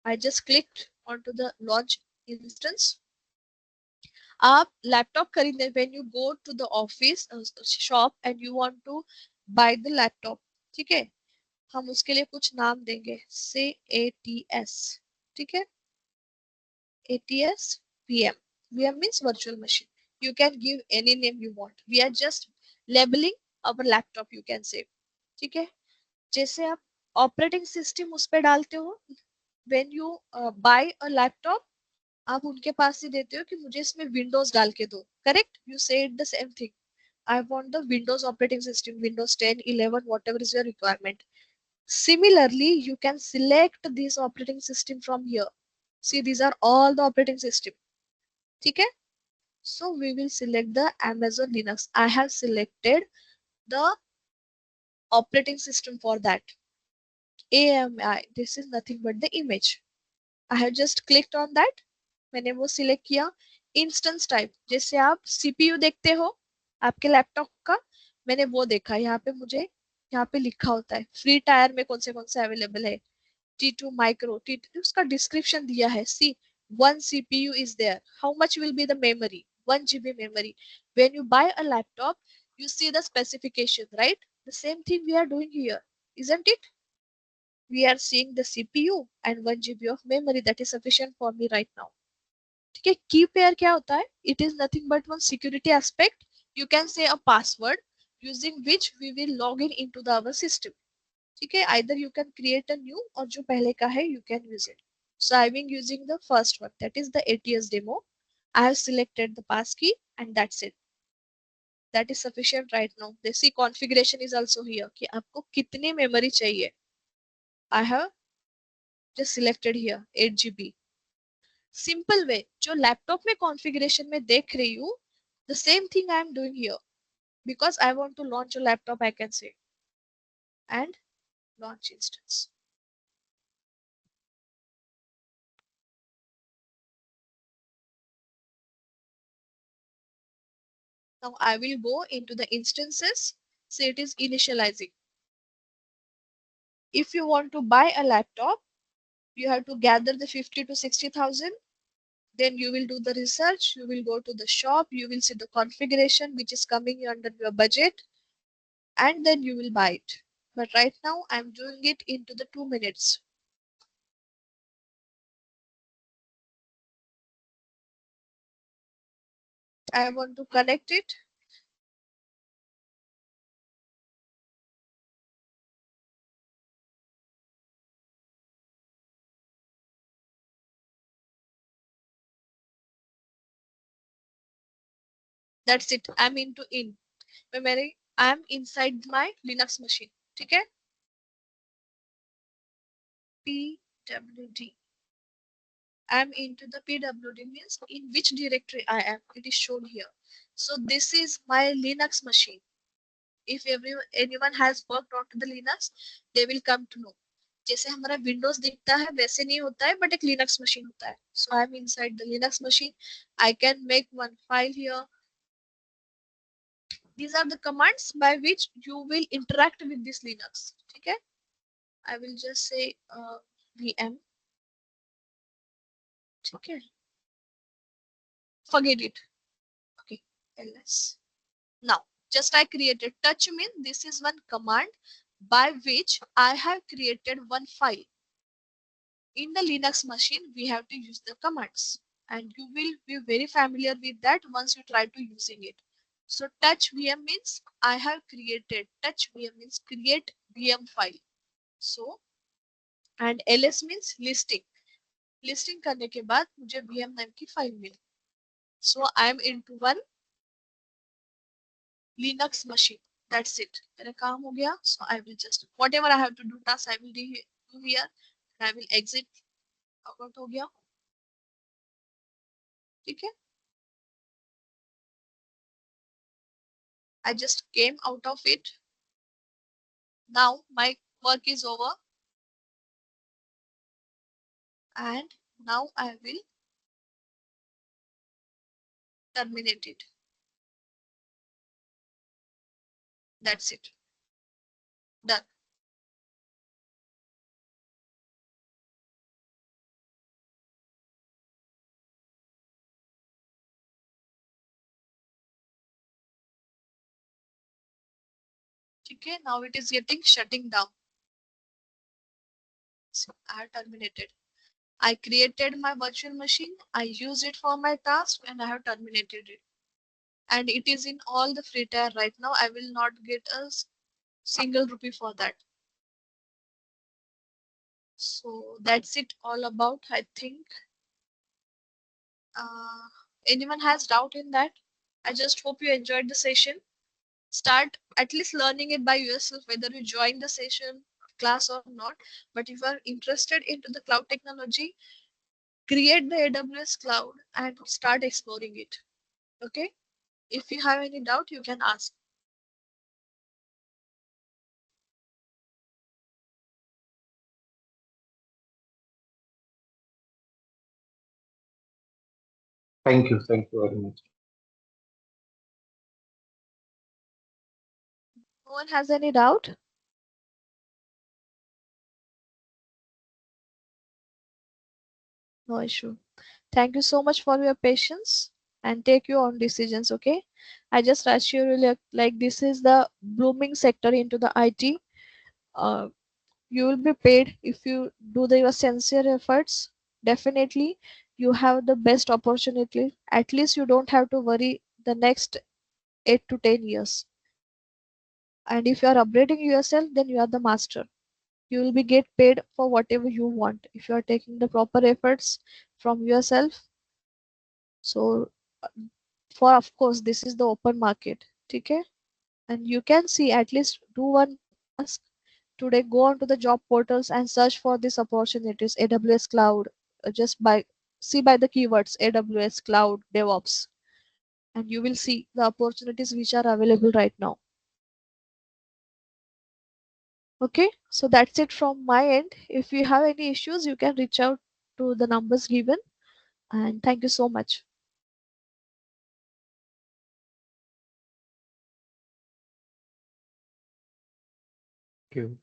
I just clicked onto the launch instance. आप लैपटॉप खरीदने, when you go to the office shop and you want to buy the laptop, ठीक है, हम उसके लिए कुछ नाम देंगे, से ATS, ठीक है, ATS VM. VM means virtual machine. You can give any name you want. We are just labeling our laptop, you can say, ठीक है. जैसे आप ऑपरेटिंग सिस्टम उस पे डालते हो, when you buy a laptop, आप उनके पास ही देते हो कि मुझे इसमें विंडोज डाल के दो, correct? You said the same thing, I want the Windows operating system, Windows 10, 11, whatever is your requirement. Similarly, you can select this operating system from here. See, these are all the operating system, ठीक है? So we will select the Amazon Linux. I have selected the operating system for that. AMI, this is nothing but the image. I have just clicked on that. मैंने वो select किया. Instance type, जैसे आप CPU देखते हो आपके laptop का, मैंने वो देखा. यहाँ पे मुझे, यहाँ पे लिखा होता है फ्री टायर में कौन से अवेलेबल है. T2 micro, T2, उसका डिस्क्रिप्शन दिया है. सी, one CPU is there. How much will be the memory? 1 GB memory. When you buy a laptop, you see the specification, right? The same thing we are doing here, isn't it? We are seeing the CPU and 1 GB of memory that is sufficient for me right now. ठीक है. की pair क्या होता है? It is nothing but one security aspect. You can say a password using which we will log in into the our system. ठीक है. Either you can create a new, और जो पहले का है you can use it. So I am using the first one, that is the ATS demo. I have selected the pass key and that's it. That is sufficient right now. The see configuration is also here कि आपको कितनी memory चाहिए. I have just selected here 8 GB. Simple way जो laptop में configuration में देख रही हूँ, the same thing I am doing here, because I want to launch a laptop. I can say and launch instance. Now I will go into the instances. So it is initializing. If you want to buy a laptop, you have to gather the 50 to 60,000. Then you will do the research. You will go to the shop. You will see the configuration which is coming under your budget, and then you will buy it. But right now I'm doing it into the 2 minutes. I want to connect it. That's it. I'm into in. I'm inside my Linux machine. ठीक है? PWD. I'm into the PWD means in which directory I am. It is shown here. So this is my Linux machine. If anyone has worked on the Linux, they will come to know. जैसे हमारा Windows दिखता है वैसे नहीं होता है, but एक Linux machine होता है. So I'm inside the Linux machine. I can make one file here. These are the commands by which you will interact with this Linux. ठीक है? I will just say VM. ठीक है? Forget it. Okay, ls. Now, just I created touch mean this is one command by which I have created one file. In the Linux machine, we have to use the commands, and you will be very familiar with that once you try to using it. So touch VM means I have created, touch VM means create VM file. So, and ls means listing. Listing करने के बाद मुझे VM नाम की file मिली. So I am into one Linux machine. That's it. मेरा काम हो गया. So I will just whatever I have to do task I will do here. And I will exit. Out हो गया. ठीक है? I just came out of it. Now my work is over, and now I will terminate it. That's it. Done. Okay, now it is getting shutting down. So I have terminated. I created my virtual machine, I use it for my task, and I have terminated it. And it is in all the free tier right now. I will not get a single rupee for that. So that's it all about, I think. Uh, Anyone has doubt in that? I just hope you enjoyed the session. Start at least learning it by yourself, whether you join the session class or not. But if you are interested into the cloud technology, create the AWS cloud and start exploring it. Okay? If you have any doubt, you can ask. Thank you. Thank you very much. No one has any doubt? No issue. Thank you so much for your patience and take your own decisions. Okay? I just assure you, like this is the blooming sector into the IT. Uh, you will be paid if you do your sincere efforts. Definitely, you have the best opportunity. At least you don't have to worry the next 8 to 10 years. And if you are upgrading yourself, then you are the master. You will be get paid for whatever you want if you are taking the proper efforts from yourself. So for of course this is the open market, okay? And you can see, at least do one task today. Go on to the job portals and search for these opportunities. AWS cloud, just by see by the keywords AWS cloud DevOps, and you will see the opportunities which are available right now. Okay, so that's it from my end. If you have any issues, you can reach out to the numbers given, and thank you so much. Thank you.